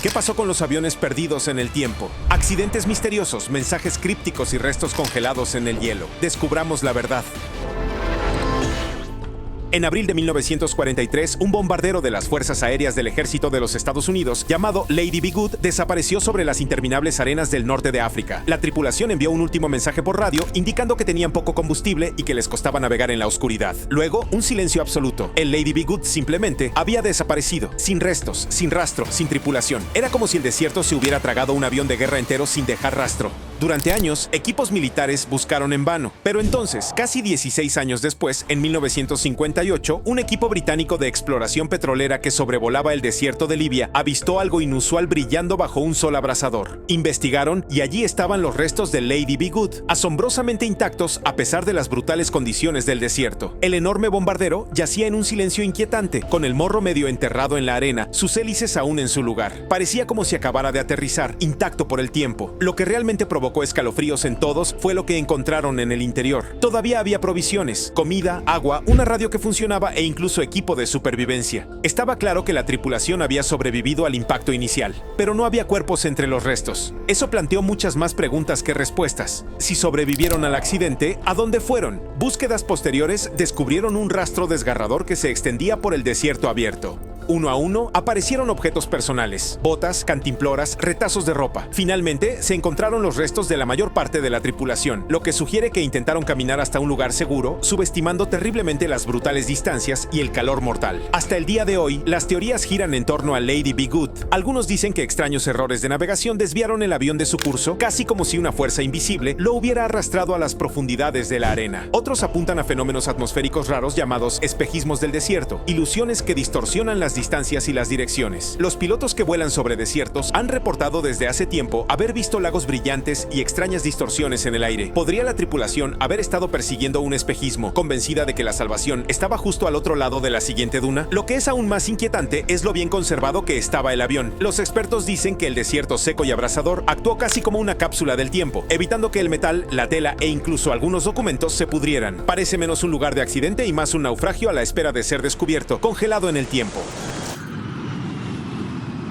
¿Qué pasó con los aviones perdidos en el tiempo? Accidentes misteriosos, mensajes crípticos y restos congelados en el hielo. Descubramos la verdad. En abril de 1943, un bombardero de las Fuerzas Aéreas del Ejército de los Estados Unidos, llamado Lady Be Good, desapareció sobre las interminables arenas del norte de África. La tripulación envió un último mensaje por radio, indicando que tenían poco combustible y que les costaba navegar en la oscuridad. Luego, un silencio absoluto. El Lady Be Good simplemente había desaparecido, sin restos, sin rastro, sin tripulación. Era como si el desierto se hubiera tragado un avión de guerra entero sin dejar rastro. Durante años, equipos militares buscaron en vano. Pero entonces, casi 16 años después, en 1958, un equipo británico de exploración petrolera que sobrevolaba el desierto de Libia avistó algo inusual brillando bajo un sol abrasador. Investigaron y allí estaban los restos de Lady Be Good, asombrosamente intactos a pesar de las brutales condiciones del desierto. El enorme bombardero yacía en un silencio inquietante, con el morro medio enterrado en la arena, sus hélices aún en su lugar. Parecía como si acabara de aterrizar, intacto por el tiempo. Lo que realmente provocó escalofríos en todos fue lo que encontraron en el interior. Todavía había provisiones, comida, agua, una radio que funcionaba e incluso equipo de supervivencia. Estaba claro que la tripulación había sobrevivido al impacto inicial, pero no había cuerpos entre los restos. Eso planteó muchas más preguntas que respuestas. Si sobrevivieron al accidente, ¿a dónde fueron? Búsquedas posteriores descubrieron un rastro desgarrador que se extendía por el desierto abierto. Uno a uno aparecieron objetos personales, botas, cantimploras, retazos de ropa. Finalmente, se encontraron los restos de la mayor parte de la tripulación, lo que sugiere que intentaron caminar hasta un lugar seguro, subestimando terriblemente las brutales distancias y el calor mortal. Hasta el día de hoy, las teorías giran en torno a Lady Be Good. Algunos dicen que extraños errores de navegación desviaron el avión de su curso, casi como si una fuerza invisible lo hubiera arrastrado a las profundidades de la arena. Otros apuntan a fenómenos atmosféricos raros llamados espejismos del desierto, ilusiones que distorsionan las distancias y las direcciones. Los pilotos que vuelan sobre desiertos han reportado desde hace tiempo haber visto lagos brillantes y extrañas distorsiones en el aire. ¿Podría la tripulación haber estado persiguiendo un espejismo, convencida de que la salvación estaba justo al otro lado de la siguiente duna? Lo que es aún más inquietante es lo bien conservado que estaba el avión. Los expertos dicen que el desierto seco y abrasador actuó casi como una cápsula del tiempo, evitando que el metal, la tela e incluso algunos documentos se pudrieran. Parece menos un lugar de accidente y más un naufragio a la espera de ser descubierto, congelado en el tiempo.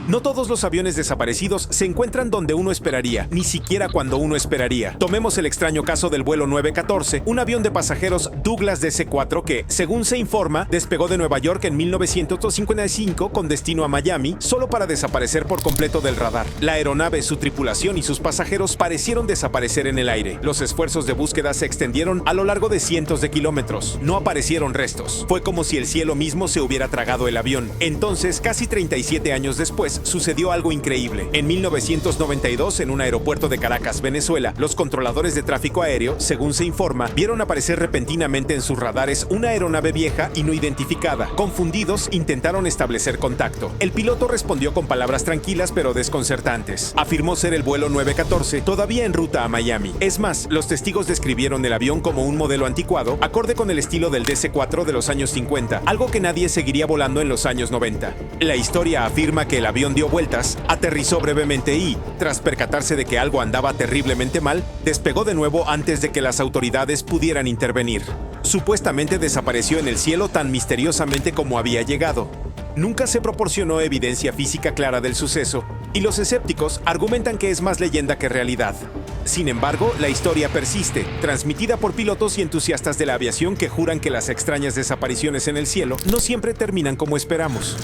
No todos los aviones desaparecidos se encuentran donde uno esperaría, ni siquiera cuando uno esperaría. Tomemos el extraño caso del vuelo 914, un avión de pasajeros Douglas DC-4 que, según se informa, despegó de Nueva York en 1955 con destino a Miami, solo para desaparecer por completo del radar. La aeronave, su tripulación y sus pasajeros parecieron desaparecer en el aire. Los esfuerzos de búsqueda se extendieron a lo largo de cientos de kilómetros. No aparecieron restos. Fue como si el cielo mismo se hubiera tragado el avión. Entonces, casi 37 años después, sucedió algo increíble. En 1992, en un aeropuerto de Caracas, Venezuela, los controladores de tráfico aéreo, según se informa, vieron aparecer repentinamente en sus radares una aeronave vieja y no identificada. Confundidos, intentaron establecer contacto. El piloto respondió con palabras tranquilas pero desconcertantes. Afirmó ser el vuelo 914, todavía en ruta a Miami. Es más, los testigos describieron el avión como un modelo anticuado, acorde con el estilo del DC-4 de los años 50, algo que nadie seguiría volando en los años 90. La historia afirma que el avión dio vueltas, aterrizó brevemente y, tras percatarse de que algo andaba terriblemente mal, despegó de nuevo antes de que las autoridades pudieran intervenir. Supuestamente desapareció en el cielo tan misteriosamente como había llegado. Nunca se proporcionó evidencia física clara del suceso, y los escépticos argumentan que es más leyenda que realidad. Sin embargo, la historia persiste, transmitida por pilotos y entusiastas de la aviación que juran que las extrañas desapariciones en el cielo no siempre terminan como esperamos.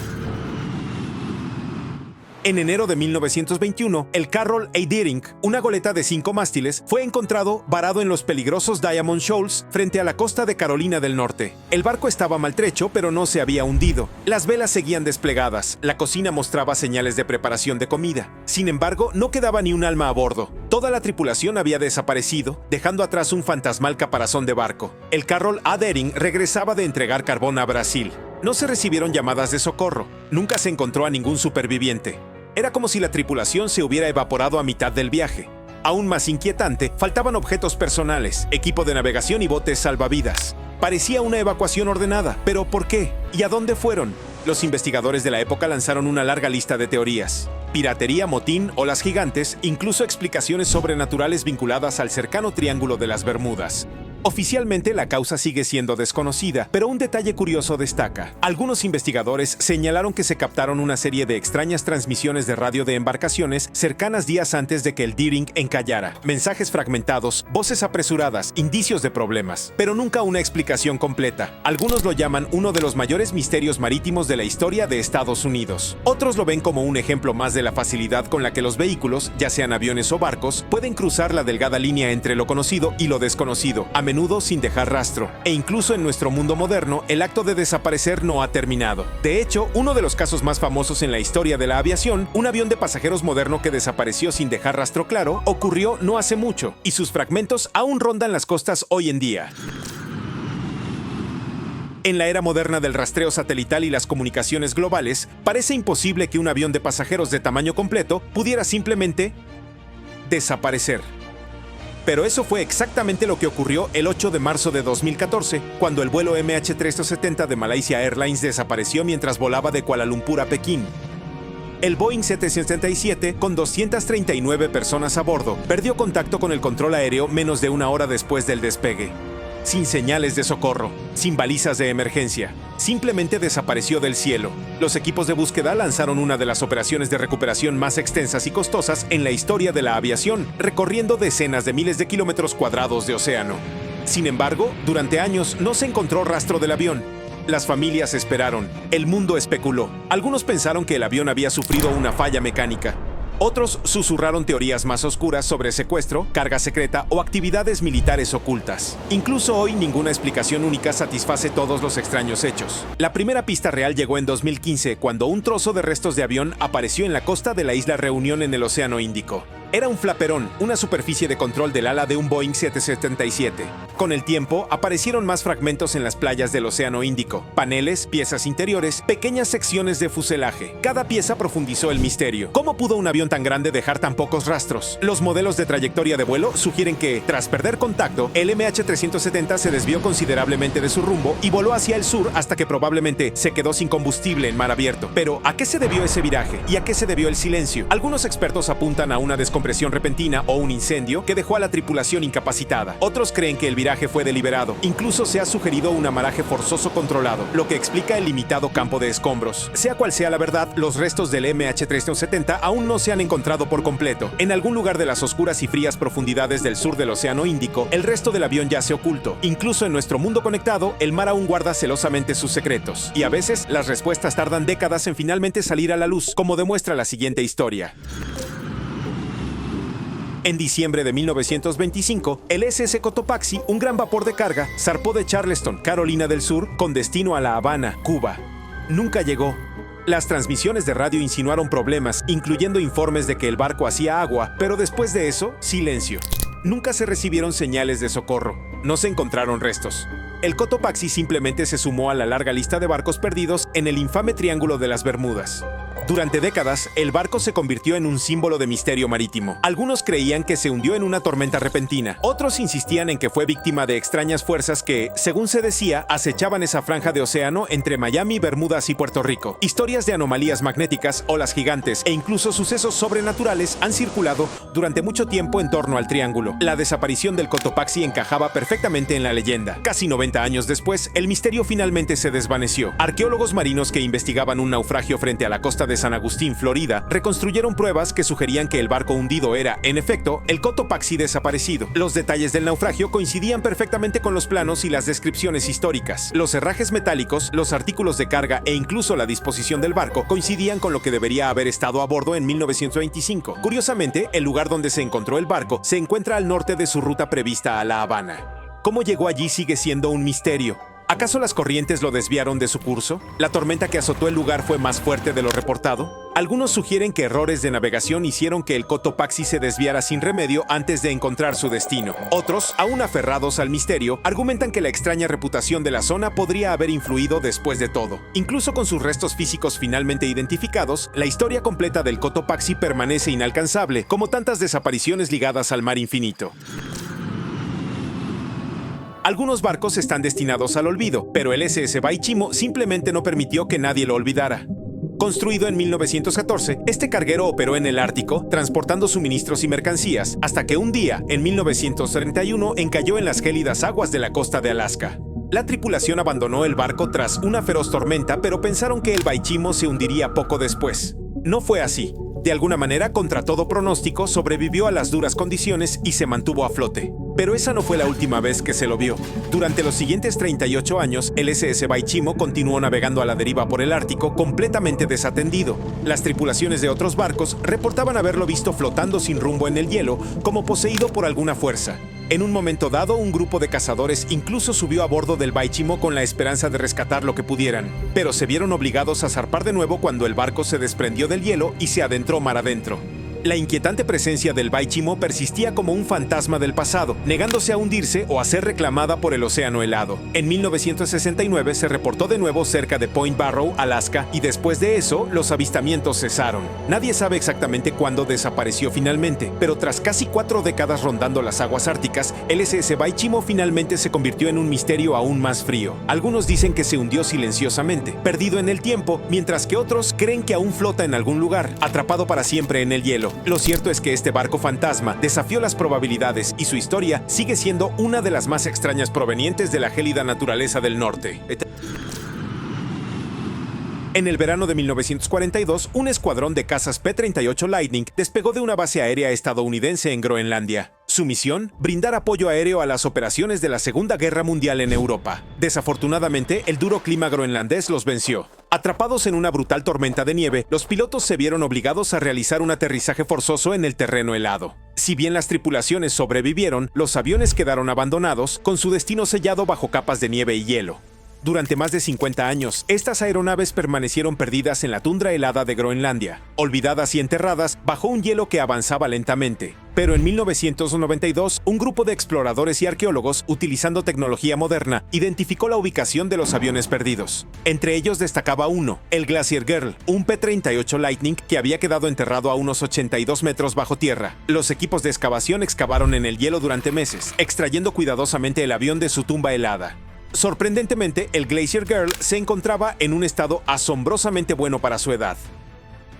En enero de 1921, el Carroll A. Deering, una goleta de 5 mástiles, fue encontrado varado en los peligrosos Diamond Shoals frente a la costa de Carolina del Norte. El barco estaba maltrecho, pero no se había hundido. Las velas seguían desplegadas, la cocina mostraba señales de preparación de comida. Sin embargo, no quedaba ni un alma a bordo. Toda la tripulación había desaparecido, dejando atrás un fantasmal caparazón de barco. El Carroll A. Deering regresaba de entregar carbón a Brasil. No se recibieron llamadas de socorro. Nunca se encontró a ningún superviviente. Era como si la tripulación se hubiera evaporado a mitad del viaje. Aún más inquietante, faltaban objetos personales, equipo de navegación y botes salvavidas. Parecía una evacuación ordenada, pero ¿por qué? ¿Y a dónde fueron? Los investigadores de la época lanzaron una larga lista de teorías. Piratería, motín, olas gigantes, incluso explicaciones sobrenaturales vinculadas al cercano Triángulo de las Bermudas. Oficialmente la causa sigue siendo desconocida, pero un detalle curioso destaca. Algunos investigadores señalaron que se captaron una serie de extrañas transmisiones de radio de embarcaciones cercanas días antes de que el Deering encallara. Mensajes fragmentados, voces apresuradas, indicios de problemas, pero nunca una explicación completa. Algunos lo llaman uno de los mayores misterios marítimos de la historia de Estados Unidos. Otros lo ven como un ejemplo más de la facilidad con la que los vehículos, ya sean aviones o barcos, pueden cruzar la delgada línea entre lo conocido y lo desconocido, a menudo sin dejar rastro. E incluso en nuestro mundo moderno, el acto de desaparecer no ha terminado. De hecho, uno de los casos más famosos en la historia de la aviación, un avión de pasajeros moderno que desapareció sin dejar rastro claro, ocurrió no hace mucho, y sus fragmentos aún rondan las costas hoy en día. En la era moderna del rastreo satelital y las comunicaciones globales, parece imposible que un avión de pasajeros de tamaño completo pudiera simplemente desaparecer. Pero eso fue exactamente lo que ocurrió el 8 de marzo de 2014, cuando el vuelo MH370 de Malaysia Airlines desapareció mientras volaba de Kuala Lumpur a Pekín. El Boeing 777, con 239 personas a bordo, perdió contacto con el control aéreo menos de una hora después del despegue. Sin señales de socorro, sin balizas de emergencia, simplemente desapareció del cielo. Los equipos de búsqueda lanzaron una de las operaciones de recuperación más extensas y costosas en la historia de la aviación, recorriendo decenas de miles de kilómetros cuadrados de océano. Sin embargo, durante años no se encontró rastro del avión. Las familias esperaron, el mundo especuló. Algunos pensaron que el avión había sufrido una falla mecánica. Otros susurraron teorías más oscuras sobre secuestro, carga secreta o actividades militares ocultas. Incluso hoy ninguna explicación única satisface todos los extraños hechos. La primera pista real llegó en 2015, cuando un trozo de restos de avión apareció en la costa de la isla Reunión en el Océano Índico. Era un flaperón, una superficie de control del ala de un Boeing 777. Con el tiempo, aparecieron más fragmentos en las playas del Océano Índico. Paneles, piezas interiores, pequeñas secciones de fuselaje. Cada pieza profundizó el misterio. ¿Cómo pudo un avión tan grande dejar tan pocos rastros? Los modelos de trayectoria de vuelo sugieren que, tras perder contacto, el MH370 se desvió considerablemente de su rumbo y voló hacia el sur hasta que probablemente se quedó sin combustible en mar abierto. Pero, ¿a qué se debió ese viraje? ¿Y a qué se debió el silencio? Algunos expertos apuntan a una descompresión repentina o un incendio que dejó a la tripulación incapacitada. Otros creen que el viraje fue deliberado. Incluso se ha sugerido un amaraje forzoso controlado, lo que explica el limitado campo de escombros. Sea cual sea la verdad, los restos del MH370 aún no se han encontrado por completo. En algún lugar de las oscuras y frías profundidades del sur del Océano Índico, el resto del avión yace oculto. Incluso en nuestro mundo conectado, el mar aún guarda celosamente sus secretos. Y a veces, las respuestas tardan décadas en finalmente salir a la luz, como demuestra la siguiente historia. En diciembre de 1925, el SS Cotopaxi, un gran vapor de carga, zarpó de Charleston, Carolina del Sur, con destino a La Habana, Cuba. Nunca llegó. Las transmisiones de radio insinuaron problemas, incluyendo informes de que el barco hacía agua, pero después de eso, silencio. Nunca se recibieron señales de socorro. No se encontraron restos. El Cotopaxi simplemente se sumó a la larga lista de barcos perdidos en el infame Triángulo de las Bermudas. Durante décadas, el barco se convirtió en un símbolo de misterio marítimo. Algunos creían que se hundió en una tormenta repentina. Otros insistían en que fue víctima de extrañas fuerzas que, según se decía, acechaban esa franja de océano entre Miami, Bermudas y Puerto Rico. Historias de anomalías magnéticas, olas gigantes e incluso sucesos sobrenaturales han circulado durante mucho tiempo en torno al triángulo. La desaparición del Cotopaxi encajaba perfectamente en la leyenda. Casi 90 años después, el misterio finalmente se desvaneció. Arqueólogos marinos que investigaban un naufragio frente a la costa de San Agustín, Florida, reconstruyeron pruebas que sugerían que el barco hundido era, en efecto, el Cotopaxi desaparecido. Los detalles del naufragio coincidían perfectamente con los planos y las descripciones históricas. Los herrajes metálicos, los artículos de carga e incluso la disposición del barco coincidían con lo que debería haber estado a bordo en 1925. Curiosamente, el lugar donde se encontró el barco se encuentra al norte de su ruta prevista a La Habana. ¿Cómo llegó allí sigue siendo un misterio? ¿Acaso las corrientes lo desviaron de su curso? ¿La tormenta que azotó el lugar fue más fuerte de lo reportado? Algunos sugieren que errores de navegación hicieron que el Cotopaxi se desviara sin remedio antes de encontrar su destino. Otros, aún aferrados al misterio, argumentan que la extraña reputación de la zona podría haber influido después de todo. Incluso con sus restos físicos finalmente identificados, la historia completa del Cotopaxi permanece inalcanzable, como tantas desapariciones ligadas al mar infinito. Algunos barcos están destinados al olvido, pero el SS Baichimo simplemente no permitió que nadie lo olvidara. Construido en 1914, este carguero operó en el Ártico, transportando suministros y mercancías, hasta que un día, en 1931, encalló en las gélidas aguas de la costa de Alaska. La tripulación abandonó el barco tras una feroz tormenta, pero pensaron que el Baichimo se hundiría poco después. No fue así. De alguna manera, contra todo pronóstico, sobrevivió a las duras condiciones y se mantuvo a flote. Pero esa no fue la última vez que se lo vio. Durante los siguientes 38 años, el SS Baichimo continuó navegando a la deriva por el Ártico completamente desatendido. Las tripulaciones de otros barcos reportaban haberlo visto flotando sin rumbo en el hielo, como poseído por alguna fuerza. En un momento dado, un grupo de cazadores incluso subió a bordo del Baichimo con la esperanza de rescatar lo que pudieran, pero se vieron obligados a zarpar de nuevo cuando el barco se desprendió del hielo y se adentró mar adentro. La inquietante presencia del Baichimo persistía como un fantasma del pasado, negándose a hundirse o a ser reclamada por el océano helado. En 1969 se reportó de nuevo cerca de Point Barrow, Alaska, y después de eso, los avistamientos cesaron. Nadie sabe exactamente cuándo desapareció finalmente, pero tras casi 4 décadas rondando las aguas árticas, el SS Baichimo finalmente se convirtió en un misterio aún más frío. Algunos dicen que se hundió silenciosamente, perdido en el tiempo, mientras que otros creen que aún flota en algún lugar, atrapado para siempre en el hielo. Lo cierto es que este barco fantasma desafió las probabilidades y su historia sigue siendo una de las más extrañas provenientes de la gélida naturaleza del norte. En el verano de 1942, un escuadrón de cazas P-38 Lightning despegó de una base aérea estadounidense en Groenlandia. Su misión, brindar apoyo aéreo a las operaciones de la Segunda Guerra Mundial en Europa. Desafortunadamente, el duro clima groenlandés los venció. Atrapados en una brutal tormenta de nieve, los pilotos se vieron obligados a realizar un aterrizaje forzoso en el terreno helado. Si bien las tripulaciones sobrevivieron, los aviones quedaron abandonados, con su destino sellado bajo capas de nieve y hielo. Durante más de 50 años, estas aeronaves permanecieron perdidas en la tundra helada de Groenlandia, olvidadas y enterradas bajo un hielo que avanzaba lentamente. Pero en 1992, un grupo de exploradores y arqueólogos, utilizando tecnología moderna, identificó la ubicación de los aviones perdidos. Entre ellos destacaba uno, el Glacier Girl, un P-38 Lightning que había quedado enterrado a unos 82 metros bajo tierra. Los equipos de excavación excavaron en el hielo durante meses, extrayendo cuidadosamente el avión de su tumba helada. Sorprendentemente, el Glacier Girl se encontraba en un estado asombrosamente bueno para su edad.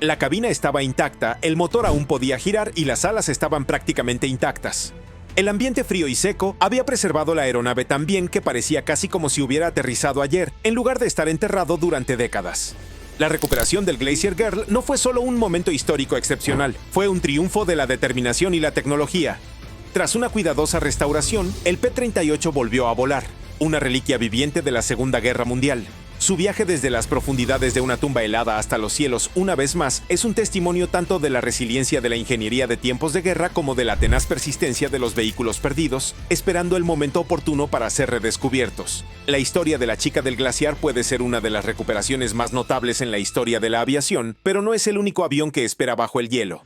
La cabina estaba intacta, el motor aún podía girar y las alas estaban prácticamente intactas. El ambiente frío y seco había preservado la aeronave tan bien que parecía casi como si hubiera aterrizado ayer, en lugar de estar enterrado durante décadas. La recuperación del Glacier Girl no fue solo un momento histórico excepcional, fue un triunfo de la determinación y la tecnología. Tras una cuidadosa restauración, el P-38 volvió a volar, una reliquia viviente de la Segunda Guerra Mundial. Su viaje desde las profundidades de una tumba helada hasta los cielos una vez más es un testimonio tanto de la resiliencia de la ingeniería de tiempos de guerra como de la tenaz persistencia de los vehículos perdidos, esperando el momento oportuno para ser redescubiertos. La historia de la chica del glaciar puede ser una de las recuperaciones más notables en la historia de la aviación, pero no es el único avión que espera bajo el hielo.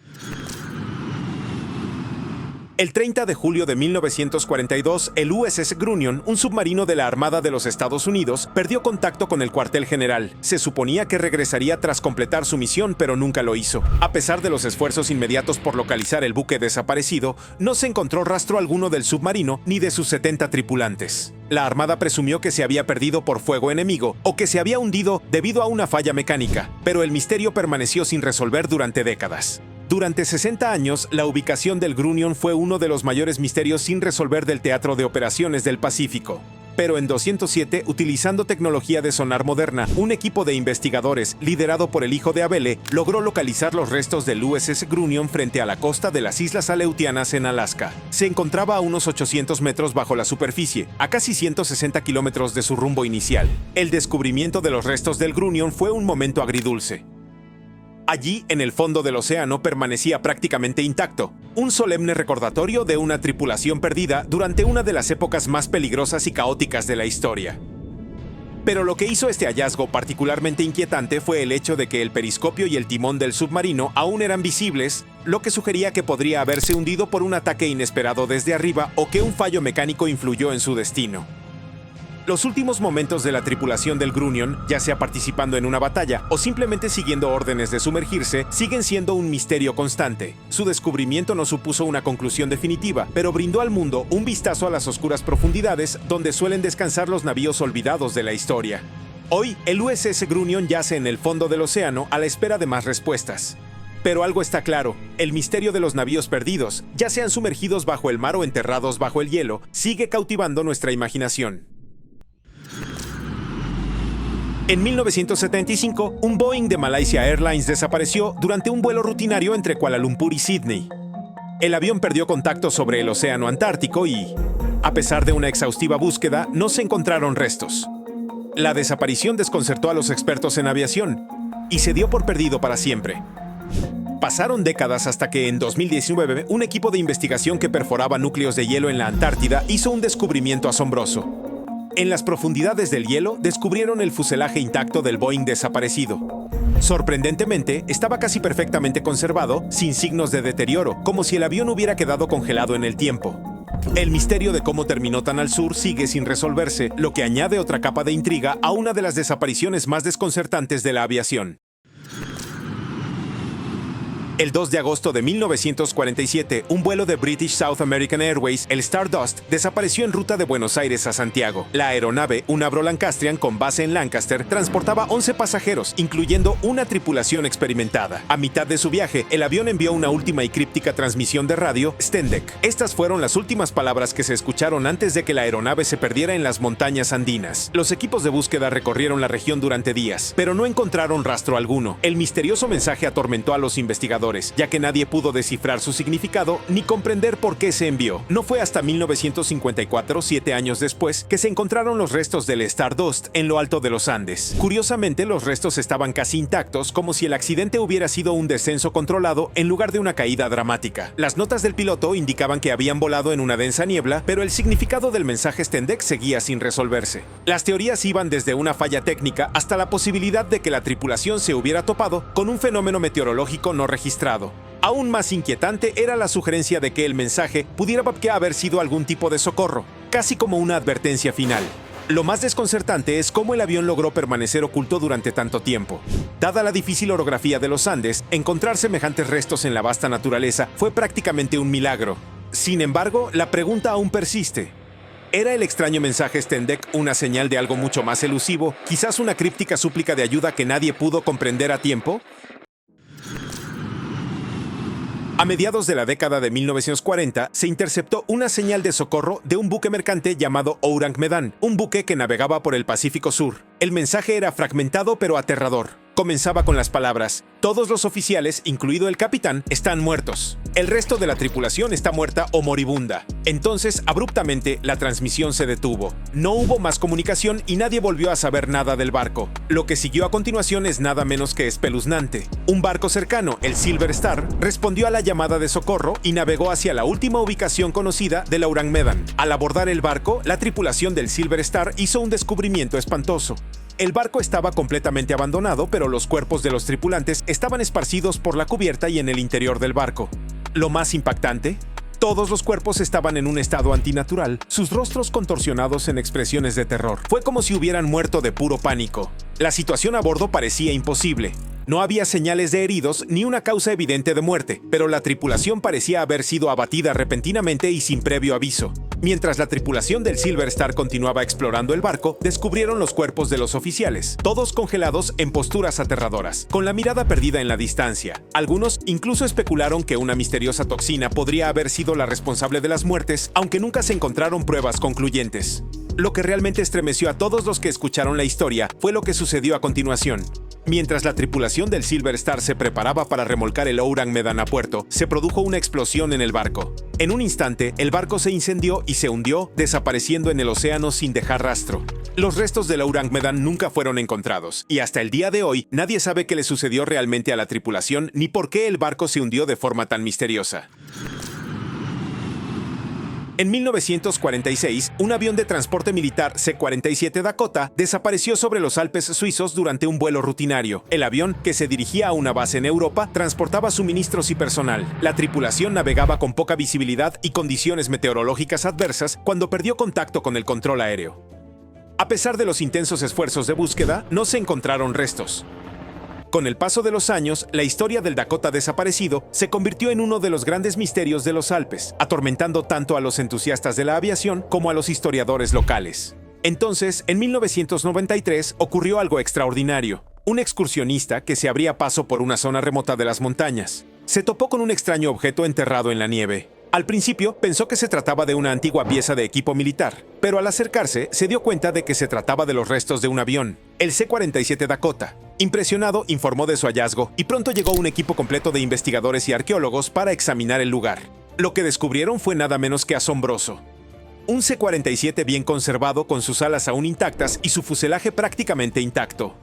El 30 de julio de 1942, el USS Grunion, un submarino de la Armada de los Estados Unidos, perdió contacto con el cuartel general. Se suponía que regresaría tras completar su misión, pero nunca lo hizo. A pesar de los esfuerzos inmediatos por localizar el buque desaparecido, no se encontró rastro alguno del submarino ni de sus 70 tripulantes. La Armada presumió que se había perdido por fuego enemigo o que se había hundido debido a una falla mecánica, pero el misterio permaneció sin resolver durante décadas. Durante 60 años, la ubicación del Grunion fue uno de los mayores misterios sin resolver del teatro de operaciones del Pacífico. Pero en 207, utilizando tecnología de sonar moderna, un equipo de investigadores, liderado por el hijo de Abele, logró localizar los restos del USS Grunion frente a la costa de las Islas Aleutianas en Alaska. Se encontraba a unos 800 metros bajo la superficie, a casi 160 kilómetros de su rumbo inicial. El descubrimiento de los restos del Grunion fue un momento agridulce. Allí, en el fondo del océano, permanecía prácticamente intacto, un solemne recordatorio de una tripulación perdida durante una de las épocas más peligrosas y caóticas de la historia. Pero lo que hizo este hallazgo particularmente inquietante fue el hecho de que el periscopio y el timón del submarino aún eran visibles, lo que sugería que podría haberse hundido por un ataque inesperado desde arriba o que un fallo mecánico influyó en su destino. Los últimos momentos de la tripulación del Grunion, ya sea participando en una batalla o simplemente siguiendo órdenes de sumergirse, siguen siendo un misterio constante. Su descubrimiento no supuso una conclusión definitiva, pero brindó al mundo un vistazo a las oscuras profundidades donde suelen descansar los navíos olvidados de la historia. Hoy, el USS Grunion yace en el fondo del océano a la espera de más respuestas. Pero algo está claro, el misterio de los navíos perdidos, ya sean sumergidos bajo el mar o enterrados bajo el hielo, sigue cautivando nuestra imaginación. En 1975, un Boeing de Malaysia Airlines desapareció durante un vuelo rutinario entre Kuala Lumpur y Sydney. El avión perdió contacto sobre el océano Antártico y, a pesar de una exhaustiva búsqueda, no se encontraron restos. La desaparición desconcertó a los expertos en aviación y se dio por perdido para siempre. Pasaron décadas hasta que en 2019 un equipo de investigación que perforaba núcleos de hielo en la Antártida hizo un descubrimiento asombroso. En las profundidades del hielo descubrieron el fuselaje intacto del Boeing desaparecido. Sorprendentemente, estaba casi perfectamente conservado, sin signos de deterioro, como si el avión hubiera quedado congelado en el tiempo. El misterio de cómo terminó tan al sur sigue sin resolverse, lo que añade otra capa de intriga a una de las desapariciones más desconcertantes de la aviación. El 2 de agosto de 1947, un vuelo de British South American Airways, el Stardust, desapareció en ruta de Buenos Aires a Santiago. La aeronave, un Avro Lancastrian con base en Lancaster, transportaba 11 pasajeros, incluyendo una tripulación experimentada. A mitad de su viaje, el avión envió una última y críptica transmisión de radio, Stendek. Estas fueron las últimas palabras que se escucharon antes de que la aeronave se perdiera en las montañas andinas. Los equipos de búsqueda recorrieron la región durante días, pero no encontraron rastro alguno. El misterioso mensaje atormentó a los investigadores, ya que nadie pudo descifrar su significado ni comprender por qué se envió. No fue hasta 1954, 7 años después, que se encontraron los restos del Stardust en lo alto de los Andes. Curiosamente, los restos estaban casi intactos, como si el accidente hubiera sido un descenso controlado en lugar de una caída dramática. Las notas del piloto indicaban que habían volado en una densa niebla, pero el significado del mensaje Stendek seguía sin resolverse. Las teorías iban desde una falla técnica hasta la posibilidad de que la tripulación se hubiera topado con un fenómeno meteorológico no registrado. Aún más inquietante era la sugerencia de que el mensaje pudiera haber sido algún tipo de socorro, casi como una advertencia final. Lo más desconcertante es cómo el avión logró permanecer oculto durante tanto tiempo. Dada la difícil orografía de los Andes, encontrar semejantes restos en la vasta naturaleza fue prácticamente un milagro. Sin embargo, la pregunta aún persiste. ¿Era el extraño mensaje Stendek una señal de algo mucho más elusivo, quizás una críptica súplica de ayuda que nadie pudo comprender a tiempo? A mediados de la década de 1940, se interceptó una señal de socorro de un buque mercante llamado Ourang Medan, un buque que navegaba por el Pacífico Sur. El mensaje era fragmentado pero aterrador. Comenzaba con las palabras: todos los oficiales, incluido el capitán, están muertos. El resto de la tripulación está muerta o moribunda. Entonces, abruptamente, la transmisión se detuvo. No hubo más comunicación y nadie volvió a saber nada del barco. Lo que siguió a continuación es nada menos que espeluznante. Un barco cercano, el Silver Star, respondió a la llamada de socorro y navegó hacia la última ubicación conocida del Ourang Medan. Al abordar el barco, la tripulación del Silver Star hizo un descubrimiento espantoso. El barco estaba completamente abandonado, pero los cuerpos de los tripulantes estaban esparcidos por la cubierta y en el interior del barco. Lo más impactante: todos los cuerpos estaban en un estado antinatural, sus rostros contorsionados en expresiones de terror. Fue como si hubieran muerto de puro pánico. La situación a bordo parecía imposible. No había señales de heridos ni una causa evidente de muerte, pero la tripulación parecía haber sido abatida repentinamente y sin previo aviso. Mientras la tripulación del Silver Star continuaba explorando el barco, descubrieron los cuerpos de los oficiales, todos congelados en posturas aterradoras, con la mirada perdida en la distancia. Algunos incluso especularon que una misteriosa toxina podría haber sido la responsable de las muertes, aunque nunca se encontraron pruebas concluyentes. Lo que realmente estremeció a todos los que escucharon la historia fue lo que sucedió a continuación. Mientras la tripulación del Silver Star se preparaba para remolcar el Ourang Medan a puerto, se produjo una explosión en el barco. En un instante, el barco se incendió y se hundió, desapareciendo en el océano sin dejar rastro. Los restos del Ourang Medan nunca fueron encontrados, y hasta el día de hoy nadie sabe qué le sucedió realmente a la tripulación ni por qué el barco se hundió de forma tan misteriosa. En 1946, un avión de transporte militar C-47 Dakota desapareció sobre los Alpes suizos durante un vuelo rutinario. El avión, que se dirigía a una base en Europa, transportaba suministros y personal. La tripulación navegaba con poca visibilidad y condiciones meteorológicas adversas cuando perdió contacto con el control aéreo. A pesar de los intensos esfuerzos de búsqueda, no se encontraron restos. Con el paso de los años, la historia del Dakota desaparecido se convirtió en uno de los grandes misterios de los Alpes, atormentando tanto a los entusiastas de la aviación como a los historiadores locales. Entonces, en 1993 ocurrió algo extraordinario. Un excursionista que se abría paso por una zona remota de las montañas se topó con un extraño objeto enterrado en la nieve. Al principio pensó que se trataba de una antigua pieza de equipo militar, pero al acercarse se dio cuenta de que se trataba de los restos de un avión, el C-47 Dakota. Impresionado, informó de su hallazgo y pronto llegó un equipo completo de investigadores y arqueólogos para examinar el lugar. Lo que descubrieron fue nada menos que asombroso. Un C-47 bien conservado con sus alas aún intactas y su fuselaje prácticamente intacto.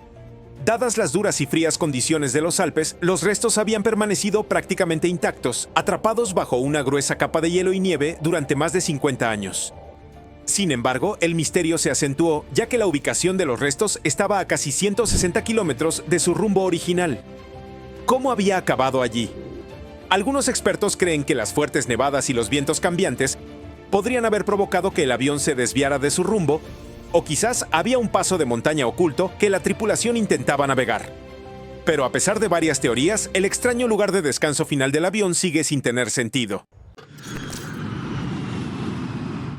Dadas las duras y frías condiciones de los Alpes, los restos habían permanecido prácticamente intactos, atrapados bajo una gruesa capa de hielo y nieve durante más de 50 años. Sin embargo, el misterio se acentuó, ya que la ubicación de los restos estaba a casi 160 kilómetros de su rumbo original. ¿Cómo había acabado allí? Algunos expertos creen que las fuertes nevadas y los vientos cambiantes podrían haber provocado que el avión se desviara de su rumbo, o quizás había un paso de montaña oculto que la tripulación intentaba navegar. Pero a pesar de varias teorías, el extraño lugar de descanso final del avión sigue sin tener sentido.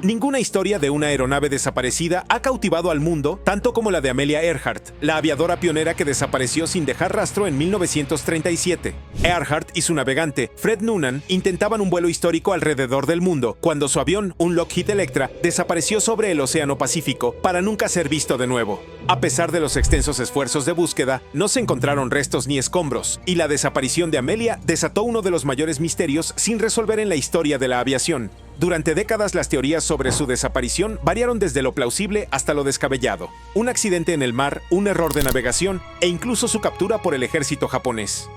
Ninguna historia de una aeronave desaparecida ha cautivado al mundo tanto como la de Amelia Earhart, la aviadora pionera que desapareció sin dejar rastro en 1937. Earhart y su navegante, Fred Noonan, intentaban un vuelo histórico alrededor del mundo cuando su avión, un Lockheed Electra, desapareció sobre el Océano Pacífico para nunca ser visto de nuevo. A pesar de los extensos esfuerzos de búsqueda, no se encontraron restos ni escombros, y la desaparición de Amelia desató uno de los mayores misterios sin resolver en la historia de la aviación. Durante décadas las teorías sobre su desaparición variaron desde lo plausible hasta lo descabellado. Un accidente en el mar, un error de navegación e incluso su captura por el ejército japonés.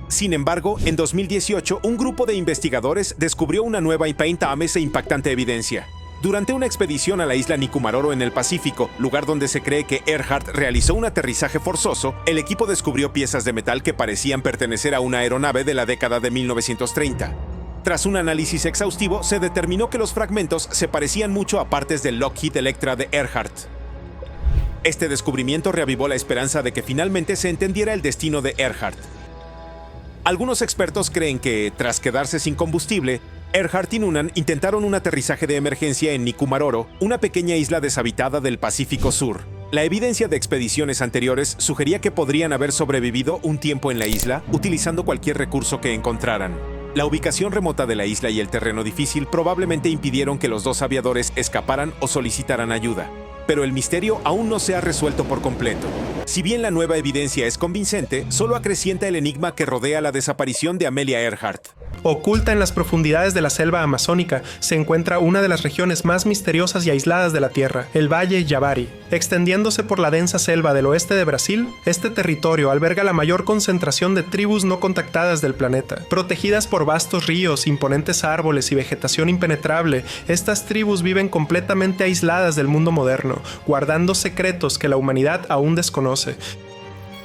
Sin embargo, en 2018, un grupo de investigadores descubrió una nueva y e impactante evidencia. Durante una expedición a la isla Nikumaroro en el Pacífico, lugar donde se cree que Earhart realizó un aterrizaje forzoso, el equipo descubrió piezas de metal que parecían pertenecer a una aeronave de la década de 1930. Tras un análisis exhaustivo, se determinó que los fragmentos se parecían mucho a partes del Lockheed Electra de Earhart. Este descubrimiento reavivó la esperanza de que finalmente se entendiera el destino de Earhart. Algunos expertos creen que, tras quedarse sin combustible, Earhart y Noonan intentaron un aterrizaje de emergencia en Nikumaroro, una pequeña isla deshabitada del Pacífico Sur. La evidencia de expediciones anteriores sugería que podrían haber sobrevivido un tiempo en la isla, utilizando cualquier recurso que encontraran. La ubicación remota de la isla y el terreno difícil probablemente impidieron que los dos aviadores escaparan o solicitaran ayuda. Pero el misterio aún no se ha resuelto por completo. Si bien la nueva evidencia es convincente, solo acrecienta el enigma que rodea la desaparición de Amelia Earhart. Oculta en las profundidades de la selva amazónica se encuentra una de las regiones más misteriosas y aisladas de la Tierra, el Valle Javari. Extendiéndose por la densa selva del oeste de Brasil, este territorio alberga la mayor concentración de tribus no contactadas del planeta. Protegidas por vastos ríos, imponentes árboles y vegetación impenetrable, estas tribus viven completamente aisladas del mundo moderno, guardando secretos que la humanidad aún desconoce.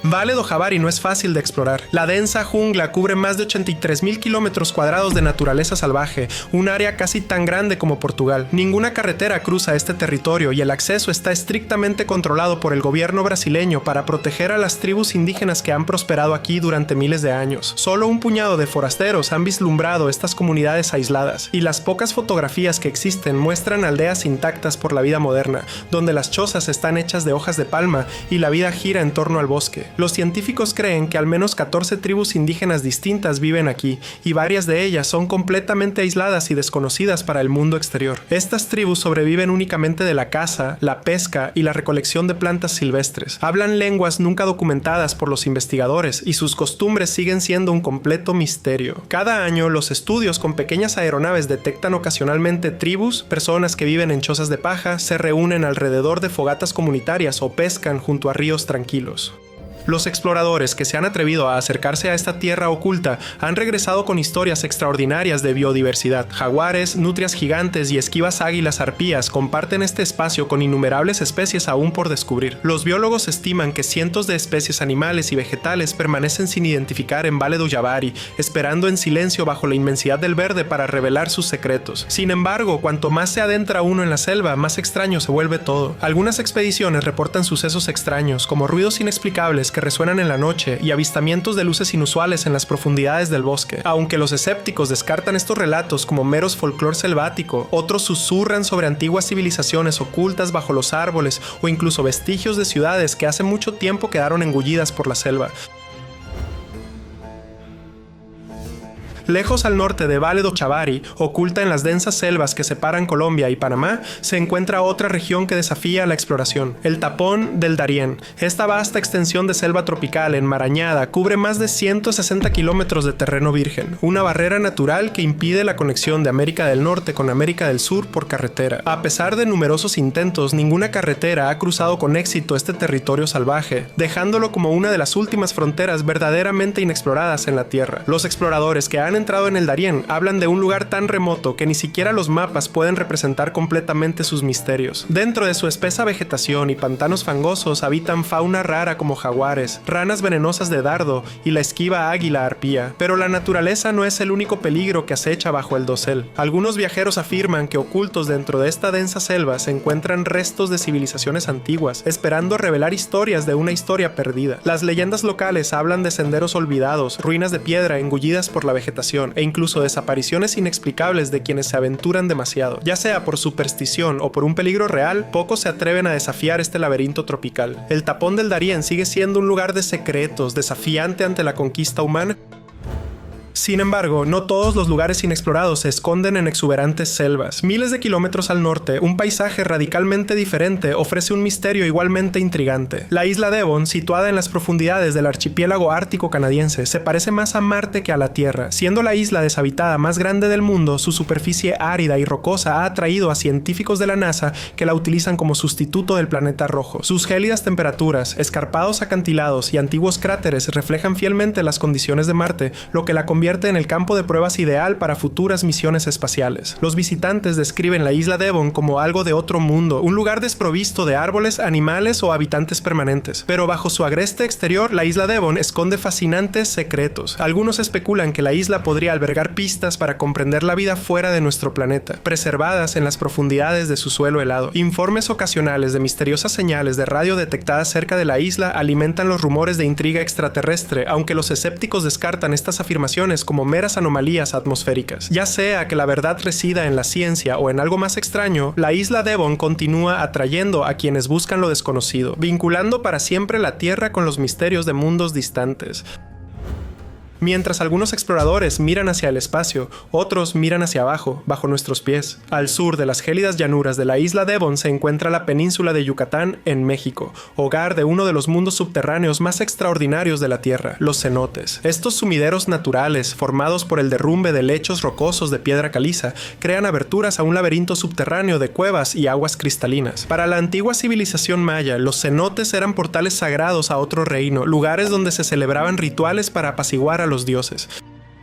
Valle do Javari no es fácil de explorar. La densa jungla cubre más de 83,000 kilómetros cuadrados de naturaleza salvaje, un área casi tan grande como Portugal. Ninguna carretera cruza este territorio y el acceso está estrictamente controlado por el gobierno brasileño para proteger a las tribus indígenas que han prosperado aquí durante miles de años. Solo un puñado de forasteros han vislumbrado estas comunidades aisladas, y las pocas fotografías que existen muestran aldeas intactas por la vida moderna, donde las chozas están hechas de hojas de palma y la vida gira en torno al bosque. Los científicos creen que al menos 14 tribus indígenas distintas viven aquí, y varias de ellas son completamente aisladas y desconocidas para el mundo exterior. Estas tribus sobreviven únicamente de la caza, la pesca y la recolección de plantas silvestres. Hablan lenguas nunca documentadas por los investigadores, y sus costumbres siguen siendo un completo misterio. Cada año, los estudios con pequeñas aeronaves detectan ocasionalmente tribus, personas que viven en chozas de paja, se reúnen alrededor de fogatas comunitarias o pescan junto a ríos tranquilos. Los exploradores que se han atrevido a acercarse a esta tierra oculta han regresado con historias extraordinarias de biodiversidad. Jaguares, nutrias gigantes y esquivas águilas arpías comparten este espacio con innumerables especies aún por descubrir. Los biólogos estiman que cientos de especies animales y vegetales permanecen sin identificar en Valle do Javari, esperando en silencio bajo la inmensidad del verde para revelar sus secretos. Sin embargo, cuanto más se adentra uno en la selva, más extraño se vuelve todo. Algunas expediciones reportan sucesos extraños, como ruidos inexplicables tambores que resuenan en la noche y avistamientos de luces inusuales en las profundidades del bosque. Aunque los escépticos descartan estos relatos como meros folclore selvático, otros susurran sobre antiguas civilizaciones ocultas bajo los árboles o incluso vestigios de ciudades que hace mucho tiempo quedaron engullidas por la selva. Lejos al norte de Valle do Chavari, oculta en las densas selvas que separan Colombia y Panamá, se encuentra otra región que desafía la exploración, el Tapón del Darién. Esta vasta extensión de selva tropical enmarañada cubre más de 160 kilómetros de terreno virgen, una barrera natural que impide la conexión de América del Norte con América del Sur por carretera. A pesar de numerosos intentos, ninguna carretera ha cruzado con éxito este territorio salvaje, dejándolo como una de las últimas fronteras verdaderamente inexploradas en la Tierra. Los exploradores que han entrado en el Darién hablan de un lugar tan remoto que ni siquiera los mapas pueden representar completamente sus misterios. Dentro de su espesa vegetación y pantanos fangosos habitan fauna rara como jaguares, ranas venenosas de dardo y la esquiva águila arpía. Pero la naturaleza no es el único peligro que acecha bajo el dosel. Algunos viajeros afirman que ocultos dentro de esta densa selva se encuentran restos de civilizaciones antiguas, esperando revelar historias de una historia perdida. Las leyendas locales hablan de senderos olvidados, ruinas de piedra engullidas por la vegetación e incluso desapariciones inexplicables de quienes se aventuran demasiado. Ya sea por superstición o por un peligro real, pocos se atreven a desafiar este laberinto tropical. El Tapón del Darién sigue siendo un lugar de secretos, desafiante ante la conquista humana. Sin embargo, no todos los lugares inexplorados se esconden en exuberantes selvas. Miles de kilómetros al norte, un paisaje radicalmente diferente ofrece un misterio igualmente intrigante. La isla Devon, situada en las profundidades del archipiélago ártico canadiense, se parece más a Marte que a la Tierra. Siendo la isla deshabitada más grande del mundo, su superficie árida y rocosa ha atraído a científicos de la NASA que la utilizan como sustituto del planeta rojo. Sus gélidas temperaturas, escarpados acantilados y antiguos cráteres reflejan fielmente las condiciones de Marte, lo que la convierte en el campo de pruebas ideal para futuras misiones espaciales. Los visitantes describen la isla Devon como algo de otro mundo, un lugar desprovisto de árboles, animales o habitantes permanentes. Pero bajo su agreste exterior, la isla Devon esconde fascinantes secretos. Algunos especulan que la isla podría albergar pistas para comprender la vida fuera de nuestro planeta, preservadas en las profundidades de su suelo helado. Informes ocasionales de misteriosas señales de radio detectadas cerca de la isla alimentan los rumores de intriga extraterrestre, aunque los escépticos descartan estas afirmaciones como meras anomalías atmosféricas. Ya sea que la verdad resida en la ciencia o en algo más extraño, la isla Devon continúa atrayendo a quienes buscan lo desconocido, vinculando para siempre la Tierra con los misterios de mundos distantes. Mientras algunos exploradores miran hacia el espacio, otros miran hacia abajo, bajo nuestros pies. Al sur de las gélidas llanuras de la isla Devon se encuentra la península de Yucatán en México, hogar de uno de los mundos subterráneos más extraordinarios de la Tierra, los cenotes. Estos sumideros naturales, formados por el derrumbe de lechos rocosos de piedra caliza, crean aberturas a un laberinto subterráneo de cuevas y aguas cristalinas. Para la antigua civilización maya, los cenotes eran portales sagrados a otro reino, lugares donde se celebraban rituales para apaciguar a los dioses.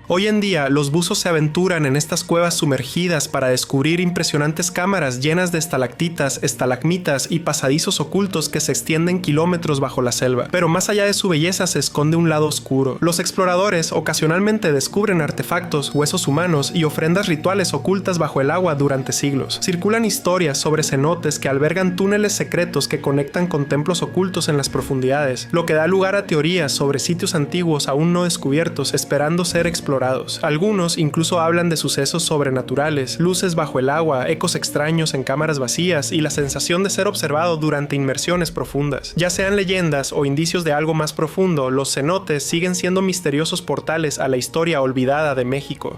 Hoy en día, los buzos se aventuran en estas cuevas sumergidas para descubrir impresionantes cámaras llenas de estalactitas, estalagmitas y pasadizos ocultos que se extienden kilómetros bajo la selva. Pero más allá de su belleza se esconde un lado oscuro. Los exploradores ocasionalmente descubren artefactos, huesos humanos y ofrendas rituales ocultas bajo el agua durante siglos. Circulan historias sobre cenotes que albergan túneles secretos que conectan con templos ocultos en las profundidades, lo que da lugar a teorías sobre sitios antiguos aún no descubiertos esperando ser explorados. Algunos incluso hablan de sucesos sobrenaturales, luces bajo el agua, ecos extraños en cámaras vacías y la sensación de ser observado durante inmersiones profundas. Ya sean leyendas o indicios de algo más profundo, los cenotes siguen siendo misteriosos portales a la historia olvidada de México.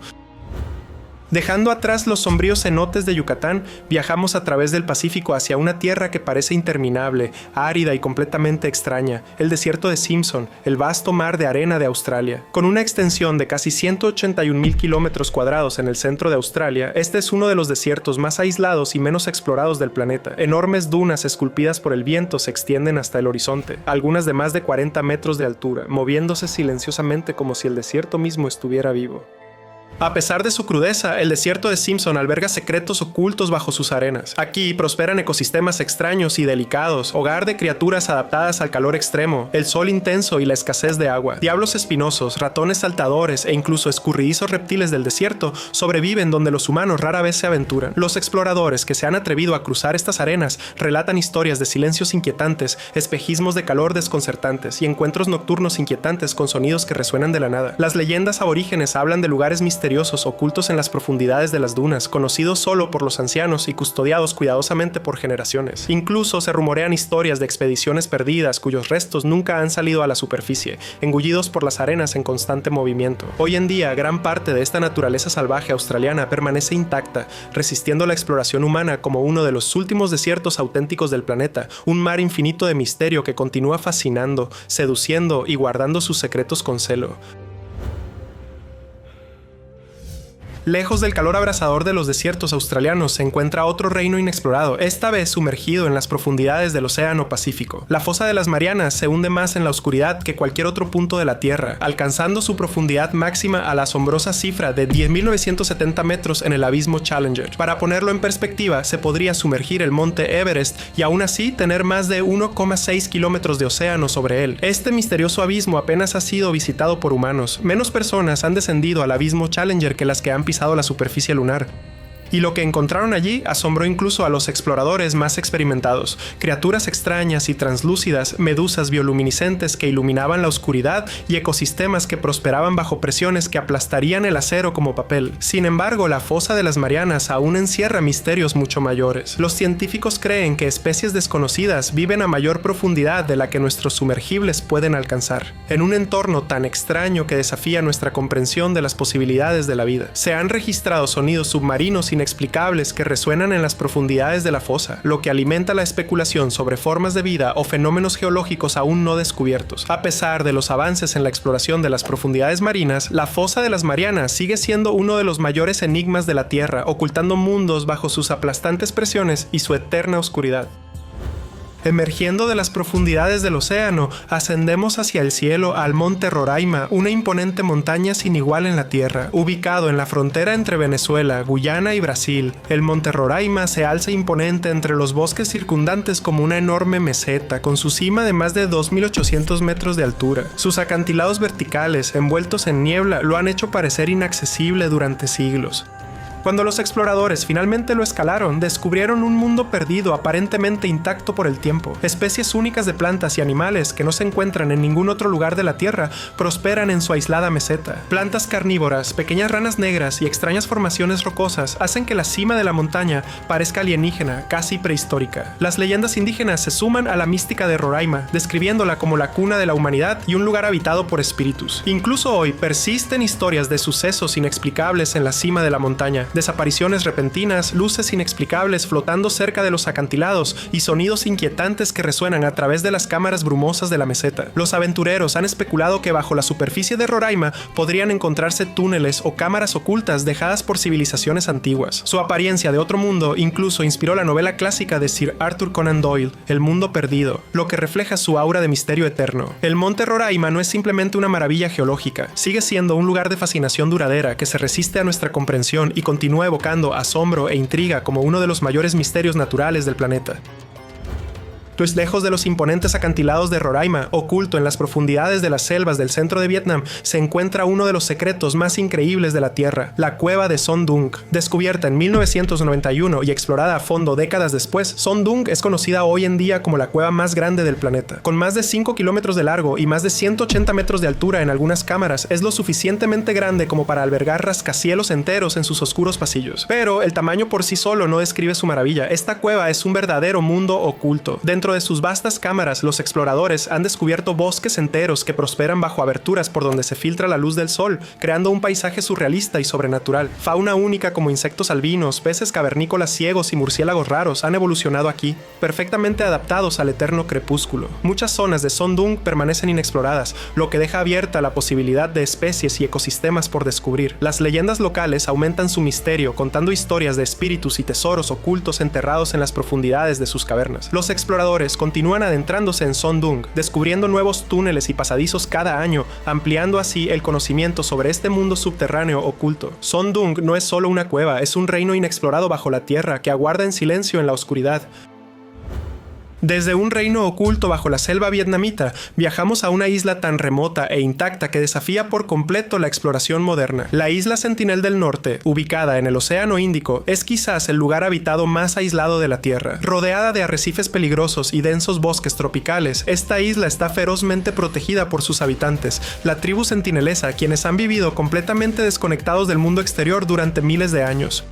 Dejando atrás los sombríos cenotes de Yucatán, viajamos a través del Pacífico hacia una tierra que parece interminable, árida y completamente extraña, el desierto de Simpson, el vasto mar de arena de Australia. Con una extensión de casi 181,000 kilómetros cuadrados en el centro de Australia, este es uno de los desiertos más aislados y menos explorados del planeta. Enormes dunas esculpidas por el viento se extienden hasta el horizonte, algunas de más de 40 metros de altura, moviéndose silenciosamente como si el desierto mismo estuviera vivo. A pesar de su crudeza, el desierto de Simpson alberga secretos ocultos bajo sus arenas. Aquí prosperan ecosistemas extraños y delicados, hogar de criaturas adaptadas al calor extremo, el sol intenso y la escasez de agua. Diablos espinosos, ratones saltadores e incluso escurridizos reptiles del desierto sobreviven donde los humanos rara vez se aventuran. Los exploradores que se han atrevido a cruzar estas arenas relatan historias de silencios inquietantes, espejismos de calor desconcertantes y encuentros nocturnos inquietantes con sonidos que resuenan de la nada. Las leyendas aborígenes hablan de lugares misteriosos ocultos en las profundidades de las dunas, conocidos solo por los ancianos y custodiados cuidadosamente por generaciones. Incluso se rumorean historias de expediciones perdidas cuyos restos nunca han salido a la superficie, engullidos por las arenas en constante movimiento. Hoy en día, gran parte de esta naturaleza salvaje australiana permanece intacta, resistiendo la exploración humana como uno de los últimos desiertos auténticos del planeta, un mar infinito de misterio que continúa fascinando, seduciendo y guardando sus secretos con celo. Lejos del calor abrasador de los desiertos australianos se encuentra otro reino inexplorado, esta vez sumergido en las profundidades del Océano Pacífico. La fosa de las Marianas se hunde más en la oscuridad que cualquier otro punto de la Tierra, alcanzando su profundidad máxima a la asombrosa cifra de 10.970 metros en el abismo Challenger. Para ponerlo en perspectiva, se podría sumergir el monte Everest y aún así tener más de 1,6 kilómetros de océano sobre él. Este misterioso abismo apenas ha sido visitado por humanos. Menos personas han descendido al abismo Challenger que las que han pisado la superficie lunar. Y lo que encontraron allí asombró incluso a los exploradores más experimentados. Criaturas extrañas y translúcidas, medusas bioluminiscentes que iluminaban la oscuridad y ecosistemas que prosperaban bajo presiones que aplastarían el acero como papel. Sin embargo, la fosa de las Marianas aún encierra misterios mucho mayores. Los científicos creen que especies desconocidas viven a mayor profundidad de la que nuestros sumergibles pueden alcanzar, en un entorno tan extraño que desafía nuestra comprensión de las posibilidades de la vida. Se han registrado sonidos submarinos inexplicables que resuenan en las profundidades de la fosa, lo que alimenta la especulación sobre formas de vida o fenómenos geológicos aún no descubiertos. A pesar de los avances en la exploración de las profundidades marinas, la fosa de las Marianas sigue siendo uno de los mayores enigmas de la Tierra, ocultando mundos bajo sus aplastantes presiones y su eterna oscuridad. Emergiendo de las profundidades del océano, ascendemos hacia el cielo al monte Roraima, una imponente montaña sin igual en la Tierra. Ubicado en la frontera entre Venezuela, Guyana y Brasil, el monte Roraima se alza imponente entre los bosques circundantes como una enorme meseta, con su cima de más de 2.800 metros de altura. Sus acantilados verticales, envueltos en niebla, lo han hecho parecer inaccesible durante siglos. Cuando los exploradores finalmente lo escalaron, descubrieron un mundo perdido, aparentemente intacto por el tiempo. Especies únicas de plantas y animales que no se encuentran en ningún otro lugar de la Tierra prosperan en su aislada meseta. Plantas carnívoras, pequeñas ranas negras y extrañas formaciones rocosas hacen que la cima de la montaña parezca alienígena, casi prehistórica. Las leyendas indígenas se suman a la mística de Roraima, describiéndola como la cuna de la humanidad y un lugar habitado por espíritus. Incluso hoy persisten historias de sucesos inexplicables en la cima de la montaña. Desapariciones repentinas, luces inexplicables flotando cerca de los acantilados y sonidos inquietantes que resuenan a través de las cámaras brumosas de la meseta. Los aventureros han especulado que bajo la superficie de Roraima podrían encontrarse túneles o cámaras ocultas dejadas por civilizaciones antiguas. Su apariencia de otro mundo incluso inspiró la novela clásica de Sir Arthur Conan Doyle, El Mundo Perdido, lo que refleja su aura de misterio eterno. El monte Roraima no es simplemente una maravilla geológica, sigue siendo un lugar de fascinación duradera que se resiste a nuestra comprensión y continúa evocando asombro e intriga como uno de los mayores misterios naturales del planeta. Pues lejos de los imponentes acantilados de Roraima, oculto en las profundidades de las selvas del centro de Vietnam, se encuentra uno de los secretos más increíbles de la Tierra, la cueva de Son Doong. Descubierta en 1991 y explorada a fondo décadas después, Son Doong es conocida hoy en día como la cueva más grande del planeta. Con más de 5 kilómetros de largo y más de 180 metros de altura en algunas cámaras, es lo suficientemente grande como para albergar rascacielos enteros en sus oscuros pasillos. Pero el tamaño por sí solo no describe su maravilla. Esta cueva es un verdadero mundo oculto. Dentro de sus vastas cámaras, los exploradores han descubierto bosques enteros que prosperan bajo aberturas por donde se filtra la luz del sol, creando un paisaje surrealista y sobrenatural. Fauna única como insectos albinos, peces cavernícolas ciegos y murciélagos raros han evolucionado aquí, perfectamente adaptados al eterno crepúsculo. Muchas zonas de Son Doong permanecen inexploradas, lo que deja abierta la posibilidad de especies y ecosistemas por descubrir. Las leyendas locales aumentan su misterio, contando historias de espíritus y tesoros ocultos enterrados en las profundidades de sus cavernas. Los exploradores exploradores continúan adentrándose en Son Doong, descubriendo nuevos túneles y pasadizos cada año, ampliando así el conocimiento sobre este mundo subterráneo oculto. Son Doong no es solo una cueva, es un reino inexplorado bajo la tierra que aguarda en silencio en la oscuridad. Desde un reino oculto bajo la selva vietnamita, viajamos a una isla tan remota e intacta que desafía por completo la exploración moderna. La isla Sentinel del Norte, ubicada en el Océano Índico, es quizás el lugar habitado más aislado de la Tierra. Rodeada de arrecifes peligrosos y densos bosques tropicales, esta isla está ferozmente protegida por sus habitantes, la tribu sentinelesa, quienes han vivido completamente desconectados del mundo exterior durante miles de años.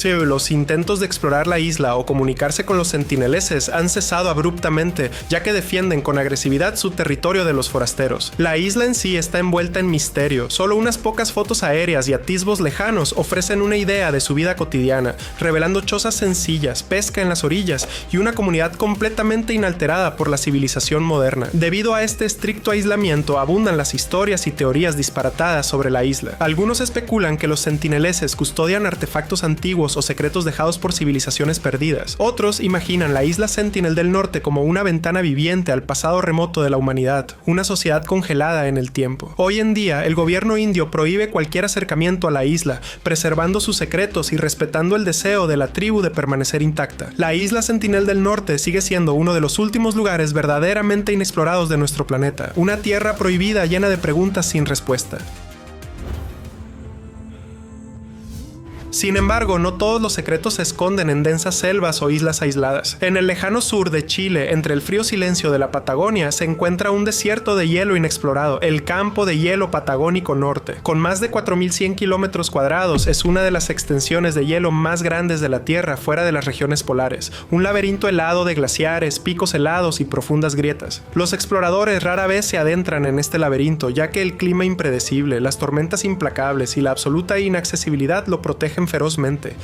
Los intentos de explorar la isla o comunicarse con los sentineleses han cesado abruptamente, ya que defienden con agresividad su territorio de los forasteros. La isla en sí está envuelta en misterio, solo unas pocas fotos aéreas y atisbos lejanos ofrecen una idea de su vida cotidiana, revelando chozas sencillas, pesca en las orillas y una comunidad completamente inalterada por la civilización moderna. Debido a este estricto aislamiento abundan las historias y teorías disparatadas sobre la isla. Algunos especulan que los sentineleses custodian artefactos antiguos o secretos dejados por civilizaciones perdidas. Otros imaginan la isla Sentinel del Norte como una ventana viviente al pasado remoto de la humanidad, una sociedad congelada en el tiempo. Hoy en día, el gobierno indio prohíbe cualquier acercamiento a la isla, preservando sus secretos y respetando el deseo de la tribu de permanecer intacta. La isla Sentinel del Norte sigue siendo uno de los últimos lugares verdaderamente inexplorados de nuestro planeta, una tierra prohibida llena de preguntas sin respuesta. Sin embargo, no todos los secretos se esconden en densas selvas o islas aisladas. En el lejano sur de Chile, entre el frío silencio de la Patagonia, se encuentra un desierto de hielo inexplorado, el Campo de Hielo Patagónico Norte. Con más de 4.100 kilómetros cuadrados, es una de las extensiones de hielo más grandes de la Tierra fuera de las regiones polares. Un laberinto helado de glaciares, picos helados y profundas grietas. Los exploradores rara vez se adentran en este laberinto, ya que el clima impredecible, las tormentas implacables y la absoluta inaccesibilidad lo protegen ferozmente.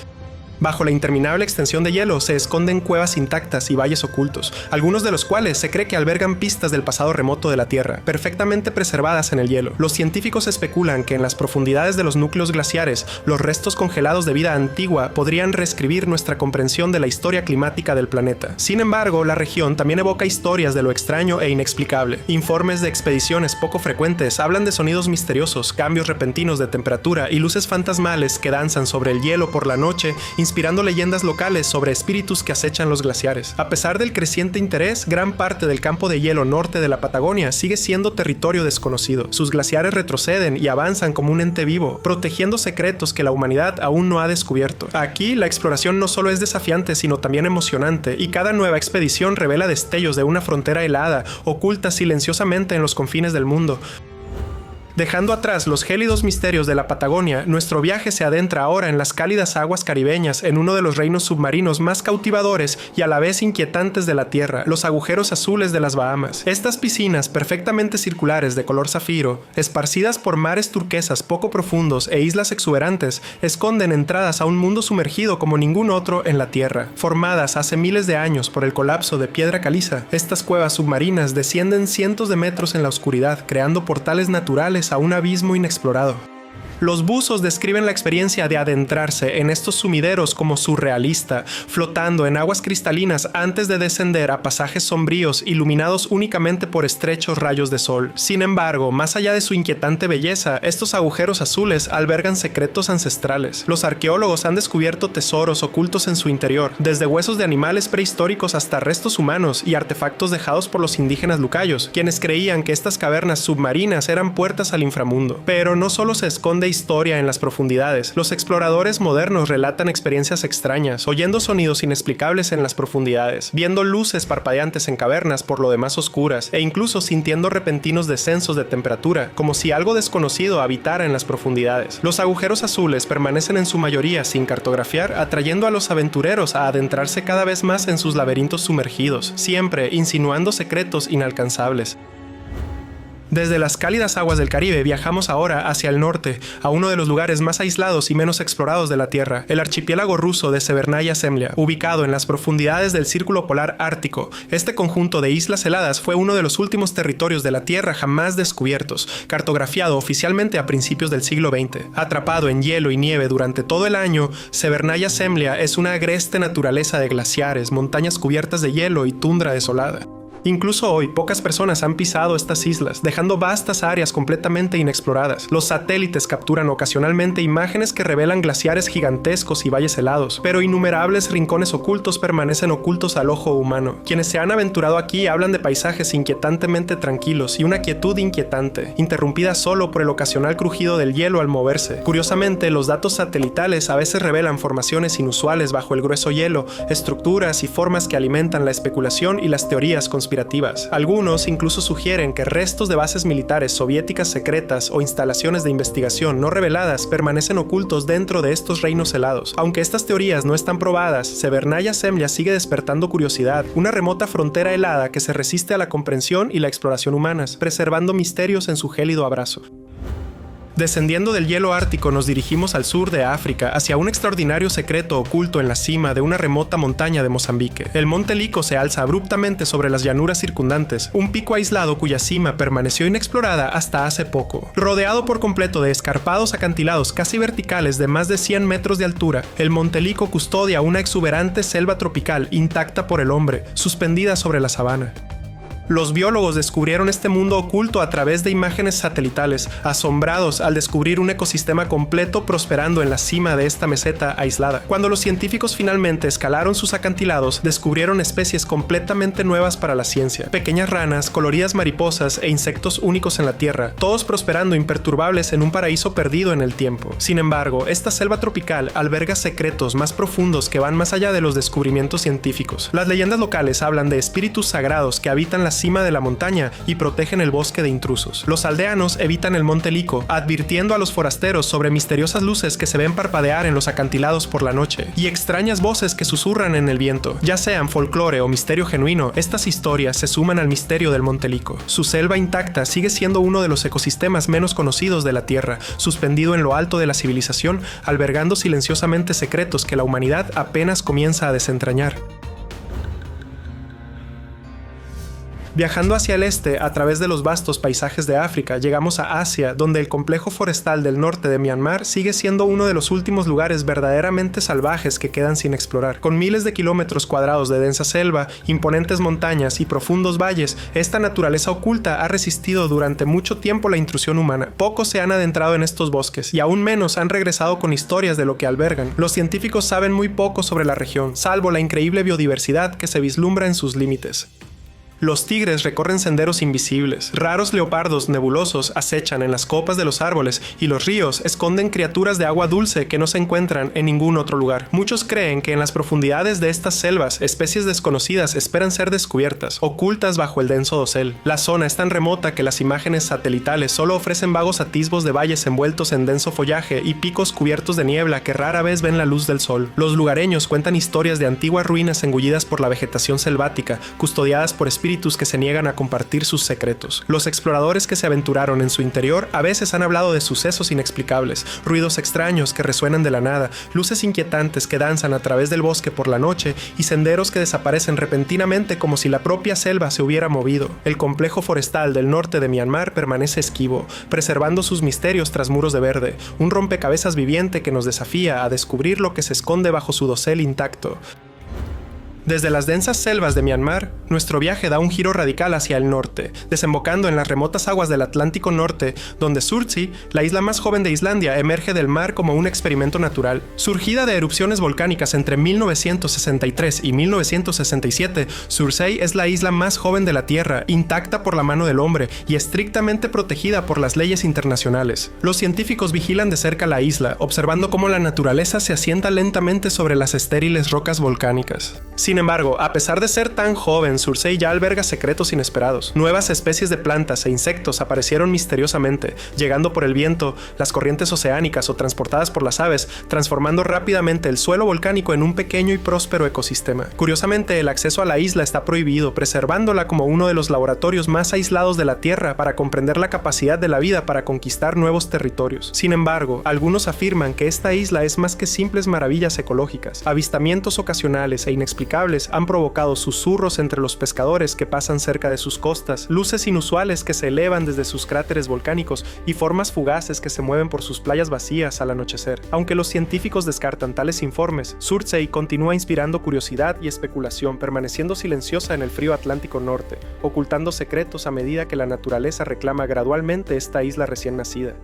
Bajo la interminable extensión de hielo se esconden cuevas intactas y valles ocultos, algunos de los cuales se cree que albergan pistas del pasado remoto de la Tierra, perfectamente preservadas en el hielo. Los científicos especulan que en las profundidades de los núcleos glaciares, los restos congelados de vida antigua podrían reescribir nuestra comprensión de la historia climática del planeta. Sin embargo, la región también evoca historias de lo extraño e inexplicable. Informes de expediciones poco frecuentes hablan de sonidos misteriosos, cambios repentinos de temperatura y luces fantasmales que danzan sobre el hielo por la noche, inspirando leyendas locales sobre espíritus que acechan los glaciares. A pesar del creciente interés, gran parte del campo de hielo norte de la Patagonia sigue siendo territorio desconocido. Sus glaciares retroceden y avanzan como un ente vivo, protegiendo secretos que la humanidad aún no ha descubierto. Aquí, la exploración no solo es desafiante, sino también emocionante, y cada nueva expedición revela destellos de una frontera helada, oculta silenciosamente en los confines del mundo. Dejando atrás los gélidos misterios de la Patagonia, nuestro viaje se adentra ahora en las cálidas aguas caribeñas, en uno de los reinos submarinos más cautivadores y a la vez inquietantes de la Tierra, los agujeros azules de las Bahamas. Estas piscinas perfectamente circulares de color zafiro, esparcidas por mares turquesas poco profundos e islas exuberantes, esconden entradas a un mundo sumergido como ningún otro en la Tierra. Formadas hace miles de años por el colapso de piedra caliza, estas cuevas submarinas descienden cientos de metros en la oscuridad, creando portales naturales a un abismo inexplorado. Los buzos describen la experiencia de adentrarse en estos sumideros como surrealista, flotando en aguas cristalinas antes de descender a pasajes sombríos iluminados únicamente por estrechos rayos de sol. Sin embargo, más allá de su inquietante belleza, estos agujeros azules albergan secretos ancestrales. Los arqueólogos han descubierto tesoros ocultos en su interior, desde huesos de animales prehistóricos hasta restos humanos y artefactos dejados por los indígenas lucayos, quienes creían que estas cavernas submarinas eran puertas al inframundo. Pero no solo se esconde historia en las profundidades. Los exploradores modernos relatan experiencias extrañas, oyendo sonidos inexplicables en las profundidades, viendo luces parpadeantes en cavernas por lo demás oscuras, e incluso sintiendo repentinos descensos de temperatura, como si algo desconocido habitara en las profundidades. Los agujeros azules permanecen en su mayoría sin cartografiar, atrayendo a los aventureros a adentrarse cada vez más en sus laberintos sumergidos, siempre insinuando secretos inalcanzables. Desde las cálidas aguas del Caribe viajamos ahora hacia el norte, a uno de los lugares más aislados y menos explorados de la Tierra, el archipiélago ruso de Severnaya Zemlya, ubicado en las profundidades del Círculo Polar Ártico. Este conjunto de islas heladas fue uno de los últimos territorios de la Tierra jamás descubiertos, cartografiado oficialmente a principios del siglo XX. Atrapado en hielo y nieve durante todo el año, Severnaya Zemlya es una agreste naturaleza de glaciares, montañas cubiertas de hielo y tundra desolada. Incluso hoy, pocas personas han pisado estas islas, dejando vastas áreas completamente inexploradas. Los satélites capturan ocasionalmente imágenes que revelan glaciares gigantescos y valles helados, pero innumerables rincones ocultos permanecen ocultos al ojo humano. Quienes se han aventurado aquí hablan de paisajes inquietantemente tranquilos y una quietud inquietante, interrumpida solo por el ocasional crujido del hielo al moverse. Curiosamente, los datos satelitales a veces revelan formaciones inusuales bajo el grueso hielo, estructuras y formas que alimentan la especulación y las teorías conspirativas. Algunos incluso sugieren que restos de bases militares soviéticas secretas o instalaciones de investigación no reveladas permanecen ocultos dentro de estos reinos helados. Aunque estas teorías no están probadas, Severnaya Zemlya sigue despertando curiosidad, una remota frontera helada que se resiste a la comprensión y la exploración humanas, preservando misterios en su gélido abrazo. Descendiendo del hielo ártico nos dirigimos al sur de África, hacia un extraordinario secreto oculto en la cima de una remota montaña de Mozambique. El monte Lico se alza abruptamente sobre las llanuras circundantes, un pico aislado cuya cima permaneció inexplorada hasta hace poco. Rodeado por completo de escarpados acantilados casi verticales de más de 100 metros de altura, el monte Lico custodia una exuberante selva tropical intacta por el hombre, suspendida sobre la sabana. Los biólogos descubrieron este mundo oculto a través de imágenes satelitales, asombrados al descubrir un ecosistema completo prosperando en la cima de esta meseta aislada. Cuando los científicos finalmente escalaron sus acantilados, descubrieron especies completamente nuevas para la ciencia. Pequeñas ranas, coloridas mariposas e insectos únicos en la Tierra, todos prosperando imperturbables en un paraíso perdido en el tiempo. Sin embargo, esta selva tropical alberga secretos más profundos que van más allá de los descubrimientos científicos. Las leyendas locales hablan de espíritus sagrados que habitan la cima de la montaña y protegen el bosque de intrusos. Los aldeanos evitan el monte Lico, advirtiendo a los forasteros sobre misteriosas luces que se ven parpadear en los acantilados por la noche, y extrañas voces que susurran en el viento. Ya sean folclore o misterio genuino, estas historias se suman al misterio del monte Lico. Su selva intacta sigue siendo uno de los ecosistemas menos conocidos de la Tierra, suspendido en lo alto de la civilización, albergando silenciosamente secretos que la humanidad apenas comienza a desentrañar. Viajando hacia el este, a través de los vastos paisajes de África, llegamos a Asia, donde el complejo forestal del norte de Myanmar sigue siendo uno de los últimos lugares verdaderamente salvajes que quedan sin explorar. Con miles de kilómetros cuadrados de densa selva, imponentes montañas y profundos valles, esta naturaleza oculta ha resistido durante mucho tiempo la intrusión humana. Pocos se han adentrado en estos bosques, y aún menos han regresado con historias de lo que albergan. Los científicos saben muy poco sobre la región, salvo la increíble biodiversidad que se vislumbra en sus límites. Los tigres recorren senderos invisibles, raros leopardos nebulosos acechan en las copas de los árboles y los ríos esconden criaturas de agua dulce que no se encuentran en ningún otro lugar. Muchos creen que en las profundidades de estas selvas, especies desconocidas esperan ser descubiertas, ocultas bajo el denso dosel. La zona es tan remota que las imágenes satelitales solo ofrecen vagos atisbos de valles envueltos en denso follaje y picos cubiertos de niebla que rara vez ven la luz del sol. Los lugareños cuentan historias de antiguas ruinas engullidas por la vegetación selvática, custodiadas por espíritus que se niegan a compartir sus secretos. Los exploradores que se aventuraron en su interior a veces han hablado de sucesos inexplicables, ruidos extraños que resuenan de la nada, luces inquietantes que danzan a través del bosque por la noche y senderos que desaparecen repentinamente como si la propia selva se hubiera movido. El complejo forestal del norte de Myanmar permanece esquivo, preservando sus misterios tras muros de verde, un rompecabezas viviente que nos desafía a descubrir lo que se esconde bajo su dosel intacto. Desde las densas selvas de Myanmar, nuestro viaje da un giro radical hacia el norte, desembocando en las remotas aguas del Atlántico Norte, donde Surtsey, la isla más joven de Islandia, emerge del mar como un experimento natural. Surgida de erupciones volcánicas entre 1963 y 1967, Surtsey es la isla más joven de la Tierra, intacta por la mano del hombre y estrictamente protegida por las leyes internacionales. Los científicos vigilan de cerca la isla, observando cómo la naturaleza se asienta lentamente sobre las estériles rocas volcánicas. Sin embargo, a pesar de ser tan joven, Surtsey ya alberga secretos inesperados. Nuevas especies de plantas e insectos aparecieron misteriosamente, llegando por el viento, las corrientes oceánicas o transportadas por las aves, transformando rápidamente el suelo volcánico en un pequeño y próspero ecosistema. Curiosamente, el acceso a la isla está prohibido, preservándola como uno de los laboratorios más aislados de la Tierra para comprender la capacidad de la vida para conquistar nuevos territorios. Sin embargo, algunos afirman que esta isla es más que simples maravillas ecológicas. Avistamientos ocasionales e inexplicables han provocado susurros entre los pescadores que pasan cerca de sus costas, luces inusuales que se elevan desde sus cráteres volcánicos y formas fugaces que se mueven por sus playas vacías al anochecer. Aunque los científicos descartan tales informes, Surtsey continúa inspirando curiosidad y especulación, permaneciendo silenciosa en el frío Atlántico Norte, ocultando secretos a medida que la naturaleza reclama gradualmente esta isla recién nacida.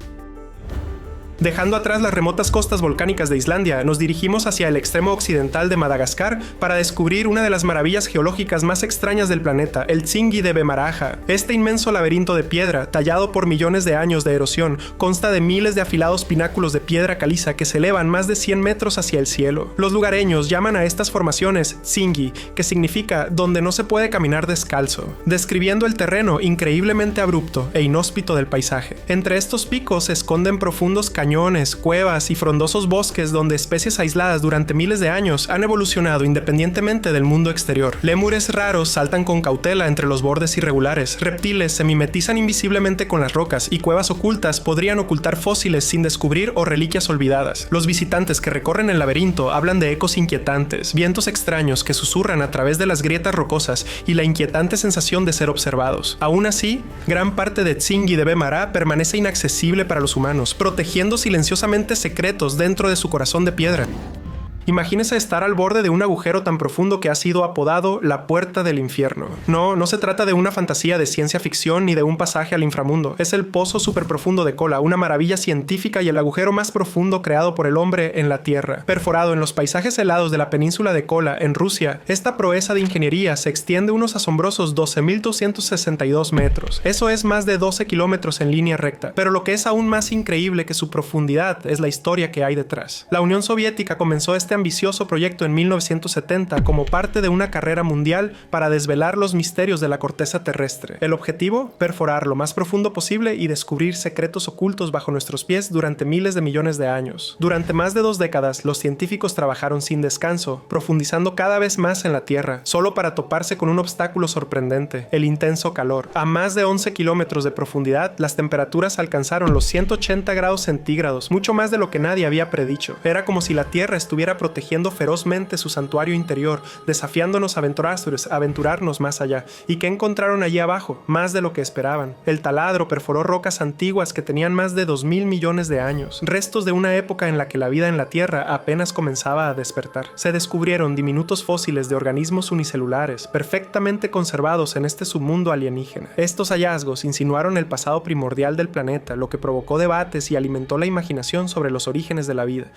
Dejando atrás las remotas costas volcánicas de Islandia, nos dirigimos hacia el extremo occidental de Madagascar para descubrir una de las maravillas geológicas más extrañas del planeta, el Tsingy de Bemaraja. Este inmenso laberinto de piedra, tallado por millones de años de erosión, consta de miles de afilados pináculos de piedra caliza que se elevan más de 100 metros hacia el cielo. Los lugareños llaman a estas formaciones Tsingy, que significa donde no se puede caminar descalzo, describiendo el terreno increíblemente abrupto e inhóspito del paisaje. Entre estos picos se esconden profundos cañones, cuevas y frondosos bosques donde especies aisladas durante miles de años han evolucionado independientemente del mundo exterior. Lémures raros saltan con cautela entre los bordes irregulares, reptiles se mimetizan invisiblemente con las rocas y cuevas ocultas podrían ocultar fósiles sin descubrir o reliquias olvidadas. Los visitantes que recorren el laberinto hablan de ecos inquietantes, vientos extraños que susurran a través de las grietas rocosas y la inquietante sensación de ser observados. Aún así, gran parte de Tsingy de Bemaraha permanece inaccesible para los humanos, protegiendo silenciosamente secretos dentro de su corazón de piedra. Imagínese estar al borde de un agujero tan profundo que ha sido apodado la puerta del infierno. No se trata de una fantasía de ciencia ficción ni de un pasaje al inframundo. Es el pozo superprofundo de Kola, una maravilla científica y el agujero más profundo creado por el hombre en la Tierra. Perforado en los paisajes helados de la península de Kola, en Rusia, esta proeza de ingeniería se extiende unos asombrosos 12.262 metros. Eso es más de 12 kilómetros en línea recta. Pero lo que es aún más increíble que su profundidad es la historia que hay detrás. La Unión Soviética comenzó este ambicioso proyecto en 1970 como parte de una carrera mundial para desvelar los misterios de la corteza terrestre. El objetivo: perforar lo más profundo posible y descubrir secretos ocultos bajo nuestros pies durante miles de millones de años. Durante más de 2 décadas, los científicos trabajaron sin descanso, profundizando cada vez más en la Tierra, solo para toparse con un obstáculo sorprendente: el intenso calor. A más de 11 kilómetros de profundidad, las temperaturas alcanzaron los 180 grados centígrados, mucho más de lo que nadie había predicho. Era como si la Tierra estuviera protegiendo ferozmente su santuario interior, desafiándonos a aventurarnos más allá. ¿Y qué encontraron allí abajo? Más de lo que esperaban. El taladro perforó rocas antiguas que tenían más de 2.000 millones de años, restos de una época en la que la vida en la Tierra apenas comenzaba a despertar. Se descubrieron diminutos fósiles de organismos unicelulares, perfectamente conservados en este submundo alienígena. Estos hallazgos insinuaron el pasado primordial del planeta, lo que provocó debates y alimentó la imaginación sobre los orígenes de la vida.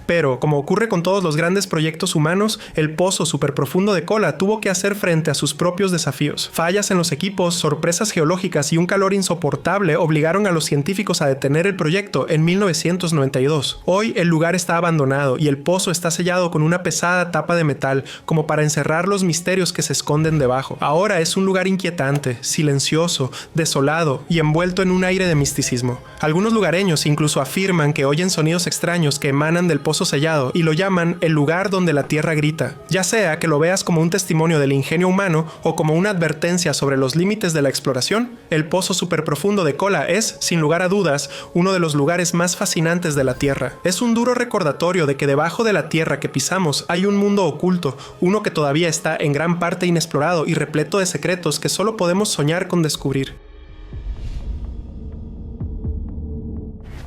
Pero, como ocurre con todos los grandes proyectos humanos, el pozo superprofundo de Kola tuvo que hacer frente a sus propios desafíos. Fallas en los equipos, sorpresas geológicas y un calor insoportable obligaron a los científicos a detener el proyecto en 1992. Hoy el lugar está abandonado y el pozo está sellado con una pesada tapa de metal, como para encerrar los misterios que se esconden debajo. Ahora es un lugar inquietante, silencioso, desolado y envuelto en un aire de misticismo. Algunos lugareños incluso afirman que oyen sonidos extraños que emanan del pozo sellado y lo llaman el lugar donde la tierra grita. Ya sea que lo veas como un testimonio del ingenio humano o como una advertencia sobre los límites de la exploración, el pozo superprofundo de Kola es, sin lugar a dudas, uno de los lugares más fascinantes de la Tierra. Es un duro recordatorio de que debajo de la tierra que pisamos hay un mundo oculto, uno que todavía está en gran parte inexplorado y repleto de secretos que solo podemos soñar con descubrir.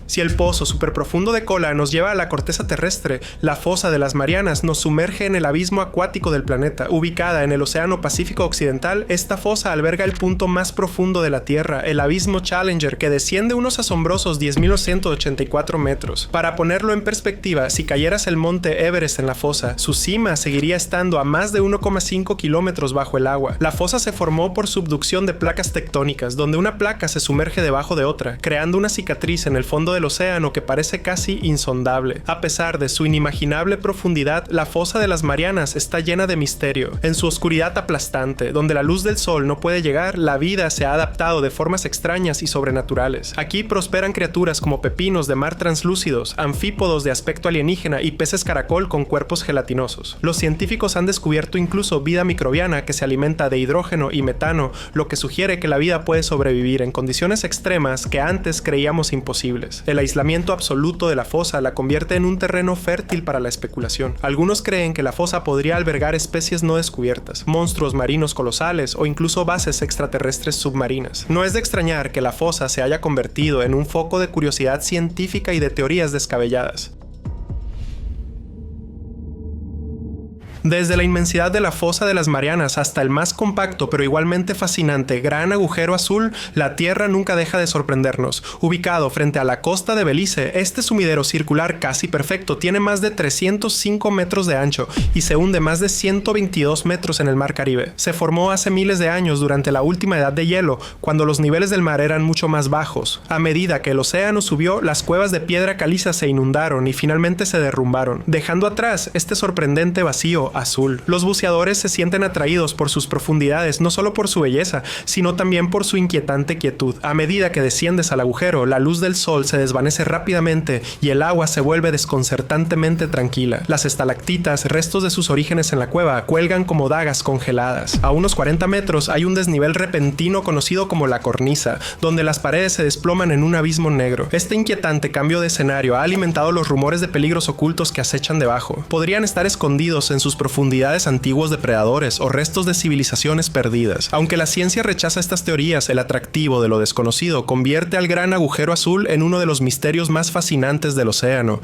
Si el pozo superprofundo de Kola nos lleva a la corteza terrestre, la fosa de las Marianas nos sumerge en el abismo acuático del planeta. Ubicada en el Océano Pacífico Occidental, esta fosa alberga el punto más profundo de la Tierra, el abismo Challenger, que desciende unos asombrosos 10.184 metros. Para ponerlo en perspectiva, si cayeras el monte Everest en la fosa, su cima seguiría estando a más de 1,5 kilómetros bajo el agua. La fosa se formó por subducción de placas tectónicas, donde una placa se sumerge debajo de otra, creando una cicatriz en el fondo del océano que parece casi insondable. A pesar de su inimaginable profundidad, la fosa de las Marianas está llena de misterio. En su oscuridad aplastante, donde la luz del sol no puede llegar, la vida se ha adaptado de formas extrañas y sobrenaturales. Aquí prosperan criaturas como pepinos de mar translúcidos, anfípodos de aspecto alienígena y peces caracol con cuerpos gelatinosos. Los científicos han descubierto incluso vida microbiana que se alimenta de hidrógeno y metano, lo que sugiere que la vida puede sobrevivir en condiciones extremas que antes creíamos imposibles. El aislamiento absoluto de la fosa la convierte en un terreno fértil para la especulación. Algunos creen que la fosa podría albergar especies no descubiertas, monstruos marinos colosales o incluso bases extraterrestres submarinas. No es de extrañar que la fosa se haya convertido en un foco de curiosidad científica y de teorías descabelladas. Desde la inmensidad de la fosa de las Marianas hasta el más compacto pero igualmente fascinante Gran Agujero Azul, la Tierra nunca deja de sorprendernos. Ubicado frente a la costa de Belice, este sumidero circular casi perfecto tiene más de 305 metros de ancho y se hunde más de 122 metros en el Mar Caribe. Se formó hace miles de años durante la última edad de hielo, cuando los niveles del mar eran mucho más bajos. A medida que el océano subió, las cuevas de piedra caliza se inundaron y finalmente se derrumbaron, dejando atrás este sorprendente vacío azul. Los buceadores se sienten atraídos por sus profundidades, no solo por su belleza, sino también por su inquietante quietud. A medida que desciendes al agujero, la luz del sol se desvanece rápidamente y el agua se vuelve desconcertantemente tranquila. Las estalactitas, restos de sus orígenes en la cueva, cuelgan como dagas congeladas. A unos 40 metros hay un desnivel repentino conocido como la cornisa, donde las paredes se desploman en un abismo negro. Este inquietante cambio de escenario ha alimentado los rumores de peligros ocultos que acechan debajo. Podrían estar escondidos en sus profundidades antiguos depredadores o restos de civilizaciones perdidas. Aunque la ciencia rechaza estas teorías, el atractivo de lo desconocido convierte al Gran Agujero Azul en uno de los misterios más fascinantes del océano.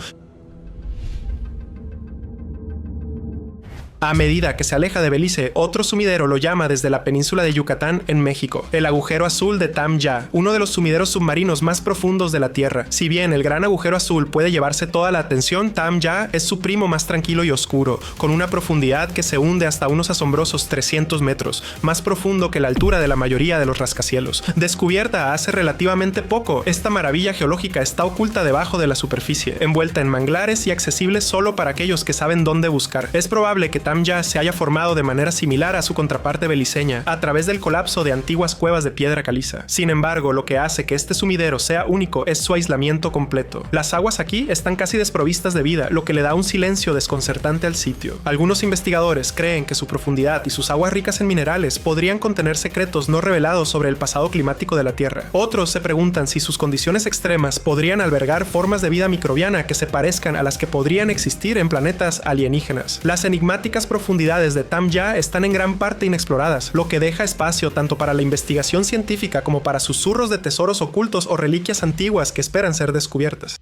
A medida que se aleja de Belice, otro sumidero lo llama desde la península de Yucatán en México, el agujero azul de Tam Ya, uno de los sumideros submarinos más profundos de la Tierra. Si bien el Gran Agujero Azul puede llevarse toda la atención, Tam Ya es su primo más tranquilo y oscuro, con una profundidad que se hunde hasta unos asombrosos 300 metros, más profundo que la altura de la mayoría de los rascacielos. Descubierta hace relativamente poco, esta maravilla geológica está oculta debajo de la superficie, envuelta en manglares y accesible solo para aquellos que saben dónde buscar. Es probable que Tam Ya se haya formado de manera similar a su contraparte beliceña, a través del colapso de antiguas cuevas de piedra caliza. Sin embargo, lo que hace que este sumidero sea único es su aislamiento completo. Las aguas aquí están casi desprovistas de vida, lo que le da un silencio desconcertante al sitio. Algunos investigadores creen que su profundidad y sus aguas ricas en minerales podrían contener secretos no revelados sobre el pasado climático de la Tierra. Otros se preguntan si sus condiciones extremas podrían albergar formas de vida microbiana que se parezcan a las que podrían existir en planetas alienígenas. Las enigmáticas profundidades de Tam Ya están en gran parte inexploradas, lo que deja espacio tanto para la investigación científica como para susurros de tesoros ocultos o reliquias antiguas que esperan ser descubiertas.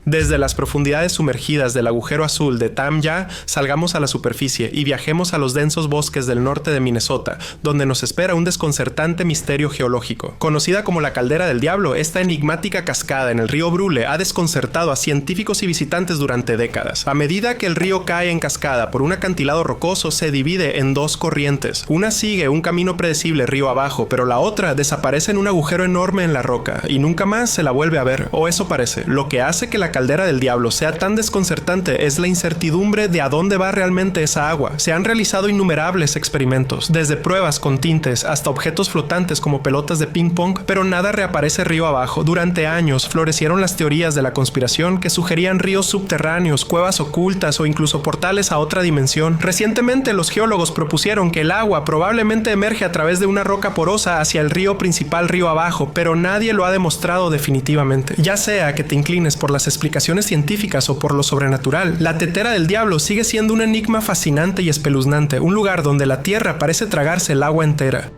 Desde las profundidades sumergidas del agujero azul de Tam Ya, salgamos a la superficie y viajemos a los densos bosques del norte de Minnesota, donde nos espera un desconcertante misterio geológico. Conocida como la Caldera del Diablo, esta enigmática cascada en el río Brule ha desconcertado a científicos y visitantes durante décadas. A medida que el río cae en cascada por un acantilado rocoso, se divide en dos corrientes. Una sigue un camino predecible río abajo, pero la otra desaparece en un agujero enorme en la roca y nunca más se la vuelve a ver, o eso parece. Lo que hace que la Caldera del Diablo sea tan desconcertante es la incertidumbre de a dónde va realmente esa agua. Se han realizado innumerables experimentos, desde pruebas con tintes hasta objetos flotantes como pelotas de ping pong, pero nada reaparece río abajo. Durante años florecieron las teorías de la conspiración que sugerían ríos subterráneos, cuevas ocultas o incluso portales a otra dimensión. Recientemente los geólogos propusieron que el agua probablemente emerge a través de una roca porosa hacia el río principal río abajo, pero nadie lo ha demostrado definitivamente. Ya sea que te inclines por las explicaciones científicas o por lo sobrenatural, la Tetera del Diablo sigue siendo un enigma fascinante y espeluznante, un lugar donde la tierra parece tragarse el agua entera.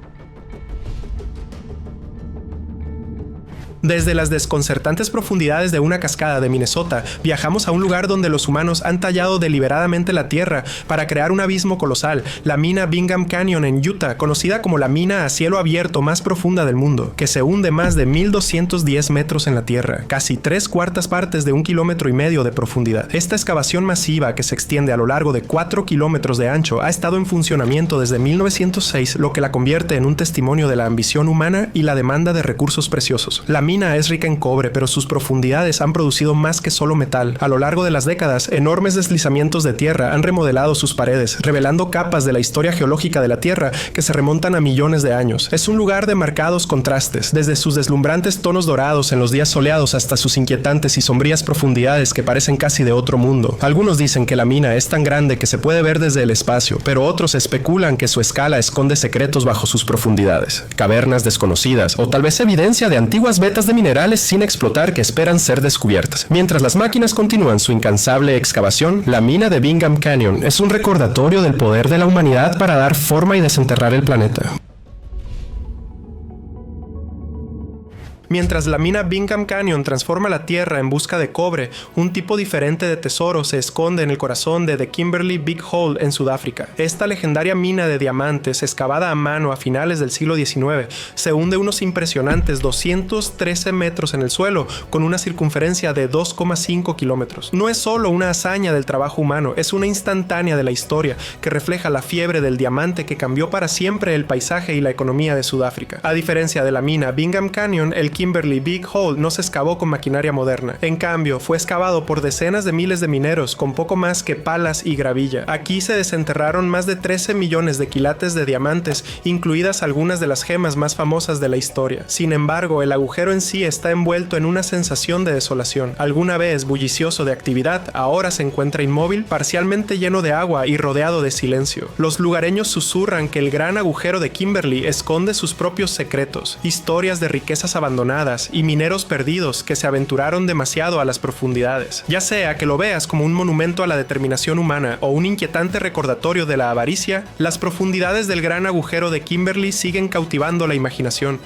Desde las desconcertantes profundidades de una cascada de Minnesota, viajamos a un lugar donde los humanos han tallado deliberadamente la tierra para crear un abismo colosal, la mina Bingham Canyon en Utah, conocida como la mina a cielo abierto más profunda del mundo, que se hunde más de 1210 metros en la tierra, casi 3/4 partes de 1,5 kilómetros de profundidad. Esta excavación masiva, que se extiende a lo largo de 4 kilómetros de ancho, ha estado en funcionamiento desde 1906, lo que la convierte en un testimonio de la ambición humana y la demanda de recursos preciosos. La mina es rica en cobre, pero sus profundidades han producido más que solo metal. A lo largo de las décadas, enormes deslizamientos de tierra han remodelado sus paredes, revelando capas de la historia geológica de la Tierra que se remontan a millones de años. Es un lugar de marcados contrastes, desde sus deslumbrantes tonos dorados en los días soleados hasta sus inquietantes y sombrías profundidades que parecen casi de otro mundo. Algunos dicen que la mina es tan grande que se puede ver desde el espacio, pero otros especulan que su escala esconde secretos bajo sus profundidades, cavernas desconocidas o tal vez evidencia de antiguas vetas de minerales sin explotar que esperan ser descubiertas. Mientras las máquinas continúan su incansable excavación, la mina de Bingham Canyon es un recordatorio del poder de la humanidad para dar forma y desenterrar el planeta. Mientras la mina Bingham Canyon transforma la tierra en busca de cobre, un tipo diferente de tesoro se esconde en el corazón de The Kimberley Big Hole en Sudáfrica. Esta legendaria mina de diamantes, excavada a mano a finales del siglo XIX, se hunde unos impresionantes 213 metros en el suelo, con una circunferencia de 2,5 kilómetros. No es solo una hazaña del trabajo humano, es una instantánea de la historia que refleja la fiebre del diamante que cambió para siempre el paisaje y la economía de Sudáfrica. A diferencia de la mina Bingham Canyon, el Kimberley Big Hole no se excavó con maquinaria moderna. En cambio, fue excavado por decenas de miles de mineros con poco más que palas y gravilla. Aquí se desenterraron más de 13 millones de quilates de diamantes, incluidas algunas de las gemas más famosas de la historia. Sin embargo, el agujero en sí está envuelto en una sensación de desolación. Alguna vez bullicioso de actividad, ahora se encuentra inmóvil, parcialmente lleno de agua y rodeado de silencio. Los lugareños susurran que el gran agujero de Kimberley esconde sus propios secretos, historias de riquezas abandonadas y mineros perdidos que se aventuraron demasiado a las profundidades. Ya sea que lo veas como un monumento a la determinación humana o un inquietante recordatorio de la avaricia, las profundidades del gran agujero de Kimberley siguen cautivando la imaginación.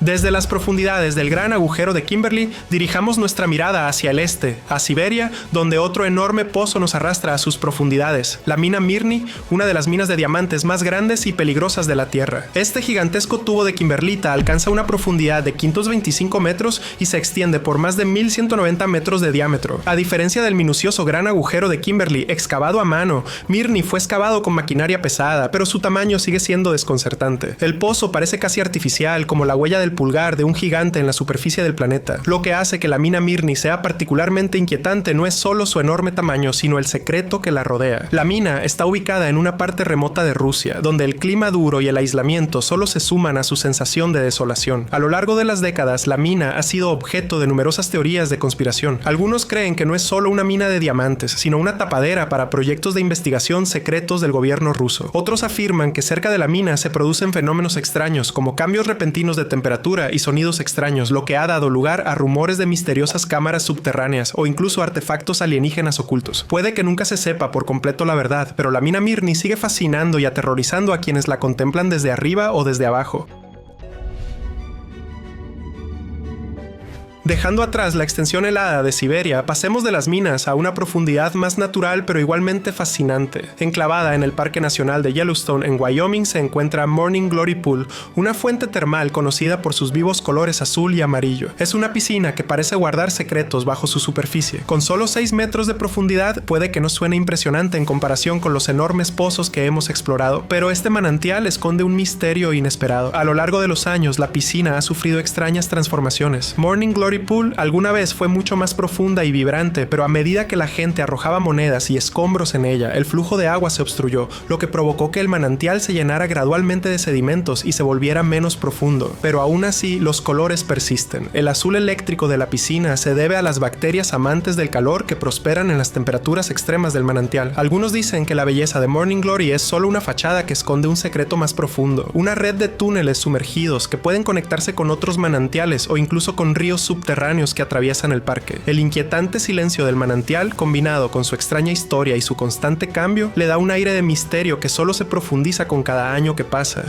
Desde las profundidades del gran agujero de Kimberley, dirijamos nuestra mirada hacia el este, a Siberia, donde otro enorme pozo nos arrastra a sus profundidades, la mina Mirny, una de las minas de diamantes más grandes y peligrosas de la Tierra. Este gigantesco tubo de kimberlita alcanza una profundidad de 525 metros y se extiende por más de 1190 metros de diámetro. A diferencia del minucioso gran agujero de Kimberley excavado a mano, Mirny fue excavado con maquinaria pesada, pero su tamaño sigue siendo desconcertante. El pozo parece casi artificial, como la huella del pulgar de un gigante en la superficie del planeta. Lo que hace que la mina Mirny sea particularmente inquietante no es solo su enorme tamaño, sino el secreto que la rodea. La mina está ubicada en una parte remota de Rusia, donde el clima duro y el aislamiento solo se suman a su sensación de desolación. A lo largo de las décadas, la mina ha sido objeto de numerosas teorías de conspiración. Algunos creen que no es solo una mina de diamantes, sino una tapadera para proyectos de investigación secretos del gobierno ruso. Otros afirman que cerca de la mina se producen fenómenos extraños, como cambios repentinos de temperatura y sonidos extraños, lo que ha dado lugar a rumores de misteriosas cámaras subterráneas o incluso artefactos alienígenas ocultos. Puede que nunca se sepa por completo la verdad, pero la mina Mirny sigue fascinando y aterrorizando a quienes la contemplan desde arriba o desde abajo. Dejando atrás la extensión helada de Siberia, pasemos de las minas a una profundidad más natural pero igualmente fascinante. Enclavada en el Parque Nacional de Yellowstone en Wyoming se encuentra Morning Glory Pool, una fuente termal conocida por sus vivos colores azul y amarillo. Es una piscina que parece guardar secretos bajo su superficie. Con solo 6 metros de profundidad puede que no suene impresionante en comparación con los enormes pozos que hemos explorado, pero este manantial esconde un misterio inesperado. A lo largo de los años, la piscina ha sufrido extrañas transformaciones. Morning Glory Pool alguna vez fue mucho más profunda y vibrante, pero a medida que la gente arrojaba monedas y escombros en ella, el flujo de agua se obstruyó, lo que provocó que el manantial se llenara gradualmente de sedimentos y se volviera menos profundo. Pero aún así, los colores persisten. El azul eléctrico de la piscina se debe a las bacterias amantes del calor que prosperan en las temperaturas extremas del manantial. Algunos dicen que la belleza de Morning Glory es solo una fachada que esconde un secreto más profundo, una red de túneles sumergidos que pueden conectarse con otros manantiales o incluso con ríos subterráneos que atraviesan el parque. El inquietante silencio del manantial, combinado con su extraña historia y su constante cambio, le da un aire de misterio que solo se profundiza con cada año que pasa.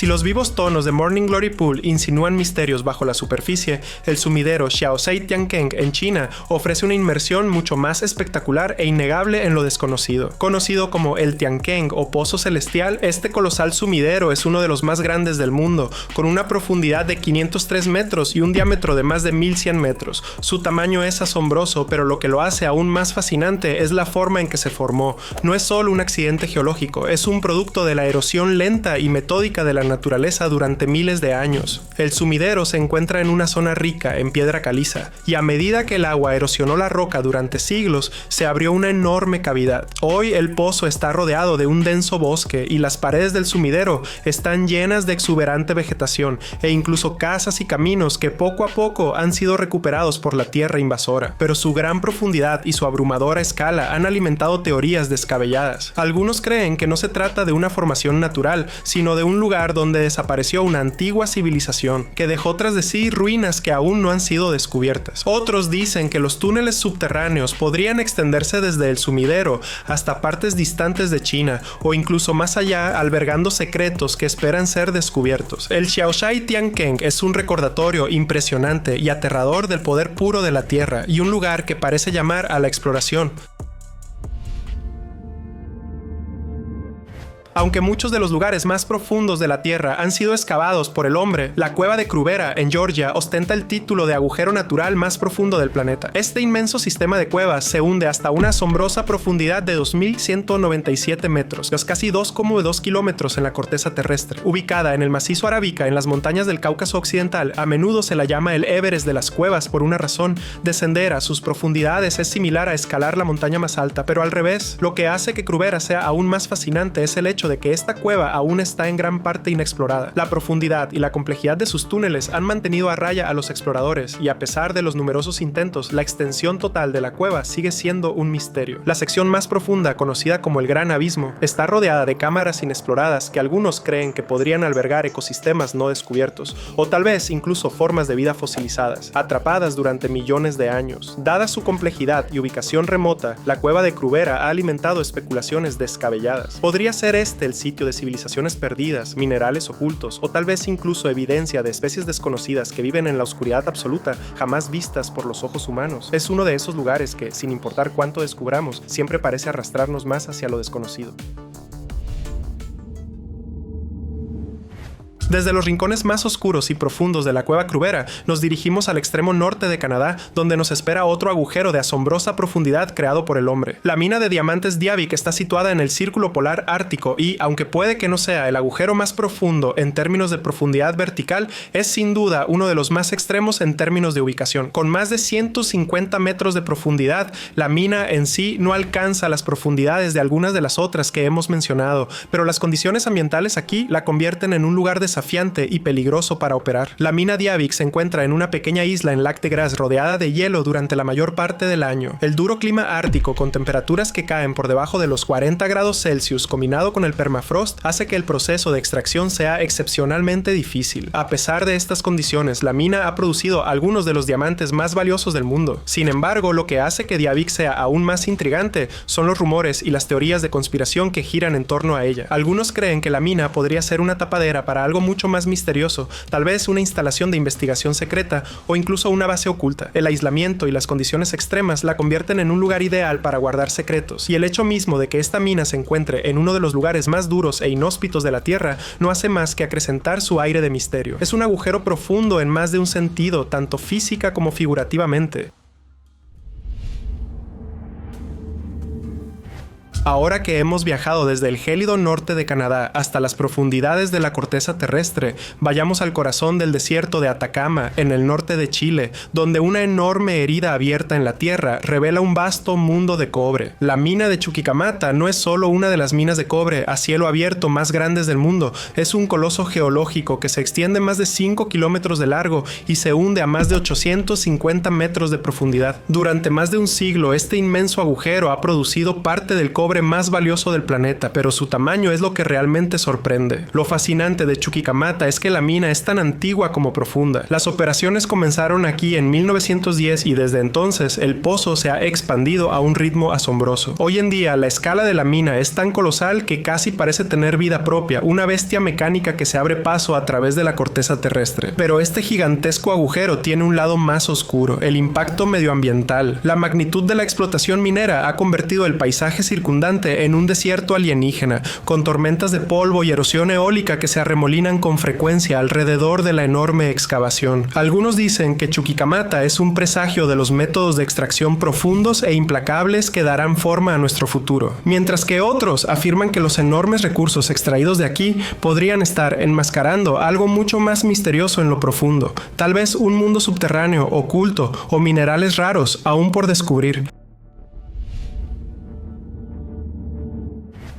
Si los vivos tonos de Morning Glory Pool insinúan misterios bajo la superficie, el sumidero Xiaosai-Tiankeng en China ofrece una inmersión mucho más espectacular e innegable en lo desconocido. Conocido como el Tiankeng o Pozo Celestial, este colosal sumidero es uno de los más grandes del mundo, con una profundidad de 503 metros y un diámetro de más de 1100 metros. Su tamaño es asombroso, pero lo que lo hace aún más fascinante es la forma en que se formó. No es solo un accidente geológico, es un producto de la erosión lenta y metódica de la naturaleza durante miles de años. El sumidero se encuentra en una zona rica en piedra caliza, y a medida que el agua erosionó la roca durante siglos, se abrió una enorme cavidad. Hoy el pozo está rodeado de un denso bosque y las paredes del sumidero están llenas de exuberante vegetación e incluso casas y caminos que poco a poco han sido recuperados por la tierra invasora. Pero su gran profundidad y su abrumadora escala han alimentado teorías descabelladas. Algunos creen que no se trata de una formación natural, sino de un lugar donde desapareció una antigua civilización que dejó tras de sí ruinas que aún no han sido descubiertas. Otros dicen que los túneles subterráneos podrían extenderse desde el sumidero hasta partes distantes de China o incluso más allá, albergando secretos que esperan ser descubiertos. El Xiaosai-Tiankeng es un recordatorio impresionante y aterrador del poder puro de la Tierra y un lugar que parece llamar a la exploración. Aunque muchos de los lugares más profundos de la Tierra han sido excavados por el hombre, la cueva de Krubera, en Georgia, ostenta el título de agujero natural más profundo del planeta. Este inmenso sistema de cuevas se hunde hasta una asombrosa profundidad de 2197 metros, los casi 2,2 kilómetros en la corteza terrestre. Ubicada en el macizo arábica en las montañas del Cáucaso Occidental, a menudo se la llama el Everest de las cuevas por una razón. Descender a sus profundidades es similar a escalar la montaña más alta, pero al revés. Lo que hace que Krubera sea aún más fascinante es el hecho de que esta cueva aún está en gran parte inexplorada. La profundidad y la complejidad de sus túneles han mantenido a raya a los exploradores y a pesar de los numerosos intentos, la extensión total de la cueva sigue siendo un misterio. La sección más profunda, conocida como el Gran Abismo, está rodeada de cámaras inexploradas que algunos creen que podrían albergar ecosistemas no descubiertos o tal vez incluso formas de vida fosilizadas, atrapadas durante millones de años. Dada su complejidad y ubicación remota, la cueva de Krubera ha alimentado especulaciones descabelladas. ¿Podría ser este el sitio de civilizaciones perdidas, minerales ocultos o tal vez incluso evidencia de especies desconocidas que viven en la oscuridad absoluta, jamás vistas por los ojos humanos? Es uno de esos lugares que, sin importar cuánto descubramos, siempre parece arrastrarnos más hacia lo desconocido. Desde los rincones más oscuros y profundos de la cueva Krubera, nos dirigimos al extremo norte de Canadá, donde nos espera otro agujero de asombrosa profundidad creado por el hombre. La mina de diamantes Diavik está situada en el Círculo Polar Ártico y, aunque puede que no sea el agujero más profundo en términos de profundidad vertical, es sin duda uno de los más extremos en términos de ubicación. Con más de 150 metros de profundidad, la mina en sí no alcanza las profundidades de algunas de las otras que hemos mencionado, pero las condiciones ambientales aquí la convierten en un lugar desafiante y peligroso para operar. La mina Diavik se encuentra en una pequeña isla en Lac de Gras rodeada de hielo durante la mayor parte del año. El duro clima ártico con temperaturas que caen por debajo de los 40 grados Celsius combinado con el permafrost hace que el proceso de extracción sea excepcionalmente difícil. A pesar de estas condiciones, la mina ha producido algunos de los diamantes más valiosos del mundo. Sin embargo, lo que hace que Diavik sea aún más intrigante son los rumores y las teorías de conspiración que giran en torno a ella. Algunos creen que la mina podría ser una tapadera para algo mucho más misterioso, tal vez una instalación de investigación secreta o incluso una base oculta. El aislamiento y las condiciones extremas la convierten en un lugar ideal para guardar secretos, y el hecho mismo de que esta mina se encuentre en uno de los lugares más duros e inhóspitos de la Tierra no hace más que acrecentar su aire de misterio. Es un agujero profundo en más de un sentido, tanto física como figurativamente. Ahora que hemos viajado desde el gélido norte de Canadá hasta las profundidades de la corteza terrestre, vayamos al corazón del desierto de Atacama, en el norte de Chile, donde una enorme herida abierta en la tierra revela un vasto mundo de cobre. La mina de Chuquicamata no es solo una de las minas de cobre a cielo abierto más grandes del mundo, es un coloso geológico que se extiende más de 5 kilómetros de largo y se hunde a más de 850 metros de profundidad. Durante más de un siglo, este inmenso agujero ha producido parte del cobre cobre más valioso del planeta, pero su tamaño es lo que realmente sorprende. Lo fascinante de Chuquicamata es que la mina es tan antigua como profunda. Las operaciones comenzaron aquí en 1910 y desde entonces el pozo se ha expandido a un ritmo asombroso. Hoy en día la escala de la mina es tan colosal que casi parece tener vida propia, una bestia mecánica que se abre paso a través de la corteza terrestre. Pero este gigantesco agujero tiene un lado más oscuro, el impacto medioambiental. La magnitud de la explotación minera ha convertido el paisaje circundante en un desierto alienígena, con tormentas de polvo y erosión eólica que se arremolinan con frecuencia alrededor de la enorme excavación. Algunos dicen que Chuquicamata es un presagio de los métodos de extracción profundos e implacables que darán forma a nuestro futuro, mientras que otros afirman que los enormes recursos extraídos de aquí podrían estar enmascarando algo mucho más misterioso en lo profundo, tal vez un mundo subterráneo, oculto o minerales raros aún por descubrir.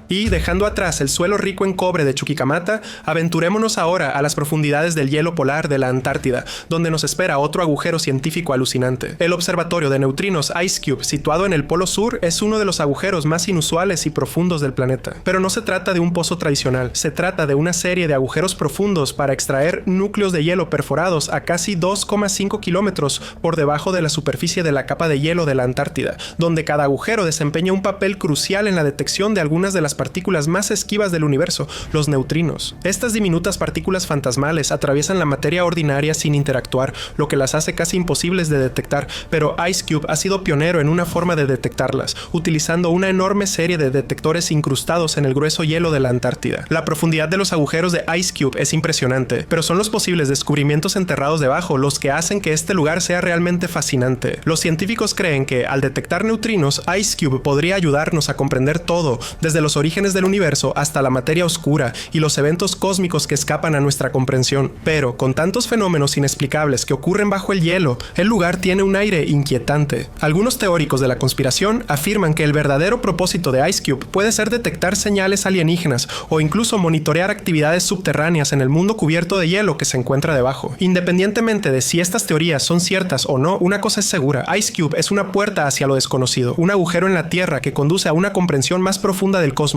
Y dejando atrás el suelo rico en cobre de Chuquicamata, aventurémonos ahora a las profundidades del hielo polar de la Antártida, donde nos espera otro agujero científico alucinante. El observatorio de neutrinos IceCube, situado en el Polo Sur, es uno de los agujeros más inusuales y profundos del planeta. Pero no se trata de un pozo tradicional, se trata de una serie de agujeros profundos para extraer núcleos de hielo perforados a casi 2,5 kilómetros por debajo de la superficie de la capa de hielo de la Antártida, donde cada agujero desempeña un papel crucial en la detección de algunas de las partículas más esquivas del universo, los neutrinos. Estas diminutas partículas fantasmales atraviesan la materia ordinaria sin interactuar, lo que las hace casi imposibles de detectar, pero IceCube ha sido pionero en una forma de detectarlas, utilizando una enorme serie de detectores incrustados en el grueso hielo de la Antártida. La profundidad de los agujeros de IceCube es impresionante, pero son los posibles descubrimientos enterrados debajo los que hacen que este lugar sea realmente fascinante. Los científicos creen que, al detectar neutrinos, IceCube podría ayudarnos a comprender todo, desde los orígenes del universo hasta la materia oscura y los eventos cósmicos que escapan a nuestra comprensión. Pero, con tantos fenómenos inexplicables que ocurren bajo el hielo, el lugar tiene un aire inquietante. Algunos teóricos de la conspiración afirman que el verdadero propósito de IceCube puede ser detectar señales alienígenas o incluso monitorear actividades subterráneas en el mundo cubierto de hielo que se encuentra debajo. Independientemente de si estas teorías son ciertas o no, una cosa es segura: IceCube es una puerta hacia lo desconocido, un agujero en la Tierra que conduce a una comprensión más profunda del cosmos.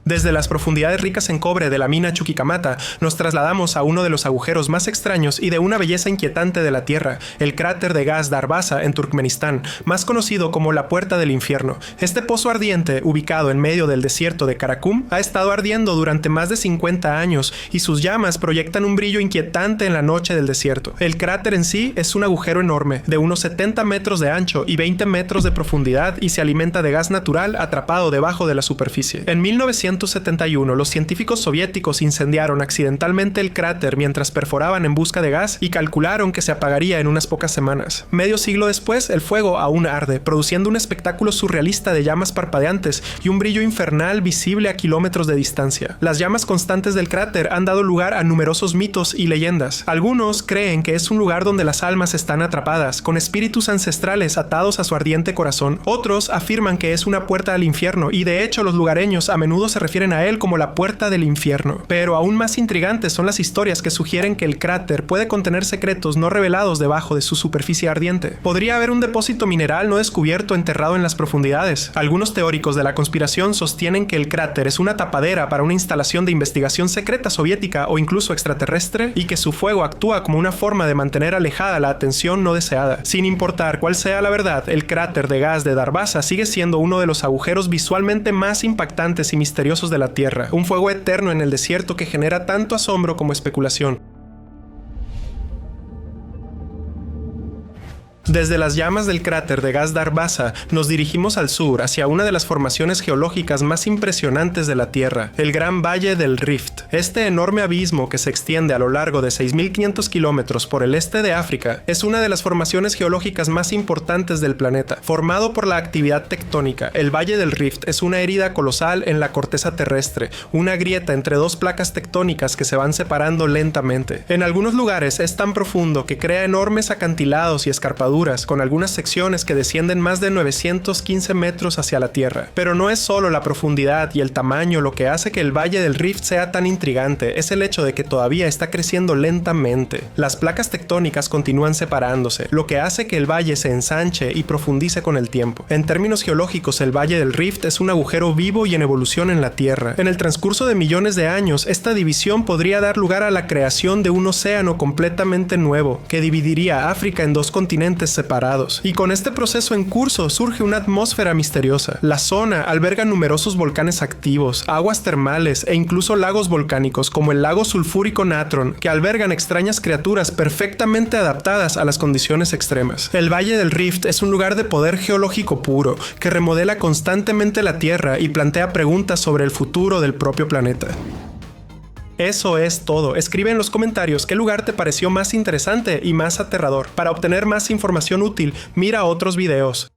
Desde las profundidades ricas en cobre de la mina Chuquicamata, nos trasladamos a uno de los agujeros más extraños y de una belleza inquietante de la Tierra, el cráter de gas Darvaza en Turkmenistán, más conocido como la Puerta del Infierno. Este pozo ardiente, ubicado en medio del desierto de Karakum, ha estado ardiendo durante más de 50 años y sus llamas proyectan un brillo inquietante en la noche del desierto. El cráter en sí es un agujero enorme, de unos 70 metros de ancho y 20 metros de profundidad, y se alimenta de gas natural atrapado debajo de la superficie. En 1971, los científicos soviéticos incendiaron accidentalmente el cráter mientras perforaban en busca de gas y calcularon que se apagaría en unas pocas semanas. Medio siglo después, el fuego aún arde, produciendo un espectáculo surrealista de llamas parpadeantes y un brillo infernal visible a kilómetros de distancia. Las llamas constantes del cráter han dado lugar a numerosos mitos y leyendas. Algunos creen que es un lugar donde las almas están atrapadas, con espíritus ancestrales atados a su ardiente corazón. Otros afirman que es una puerta al infierno, y de hecho los lugareños a menudo se refieren a él como la Puerta del Infierno. Pero aún más intrigantes son las historias que sugieren que el cráter puede contener secretos no revelados debajo de su superficie ardiente. Podría haber un depósito mineral no descubierto enterrado en las profundidades. Algunos teóricos de la conspiración sostienen que el cráter es una tapadera para una instalación de investigación secreta soviética o incluso extraterrestre, y que su fuego actúa como una forma de mantener alejada la atención no deseada. Sin importar cuál sea la verdad, el cráter de gas de Darvaza sigue siendo uno de los agujeros visualmente más impactantes y misteriosos de la Tierra, un fuego eterno en el desierto que genera tanto asombro como especulación. Desde las llamas del cráter de gas Darvaza, nos dirigimos al sur hacia una de las formaciones geológicas más impresionantes de la Tierra, el Gran Valle del Rift. Este enorme abismo, que se extiende a lo largo de 6.500 kilómetros por el este de África, es una de las formaciones geológicas más importantes del planeta. Formado por la actividad tectónica, el Valle del Rift es una herida colosal en la corteza terrestre, una grieta entre dos placas tectónicas que se van separando lentamente. En algunos lugares es tan profundo que crea enormes acantilados y escarpaduras envergaduras, con algunas secciones que descienden más de 915 metros hacia la Tierra. Pero no es solo la profundidad y el tamaño lo que hace que el Valle del Rift sea tan intrigante, es el hecho de que todavía está creciendo lentamente. Las placas tectónicas continúan separándose, lo que hace que el valle se ensanche y profundice con el tiempo. En términos geológicos, el Valle del Rift es un agujero vivo y en evolución en la Tierra. En el transcurso de millones de años, esta división podría dar lugar a la creación de un océano completamente nuevo, que dividiría África en dos continentes separados. Y con este proceso en curso surge una atmósfera misteriosa. La zona alberga numerosos volcanes activos, aguas termales e incluso lagos volcánicos como el lago sulfúrico Natron, que albergan extrañas criaturas perfectamente adaptadas a las condiciones extremas. El Valle del Rift es un lugar de poder geológico puro, que remodela constantemente la Tierra y plantea preguntas sobre el futuro del propio planeta. Eso es todo. Escribe en los comentarios qué lugar te pareció más interesante y más aterrador. Para obtener más información útil, mira otros videos.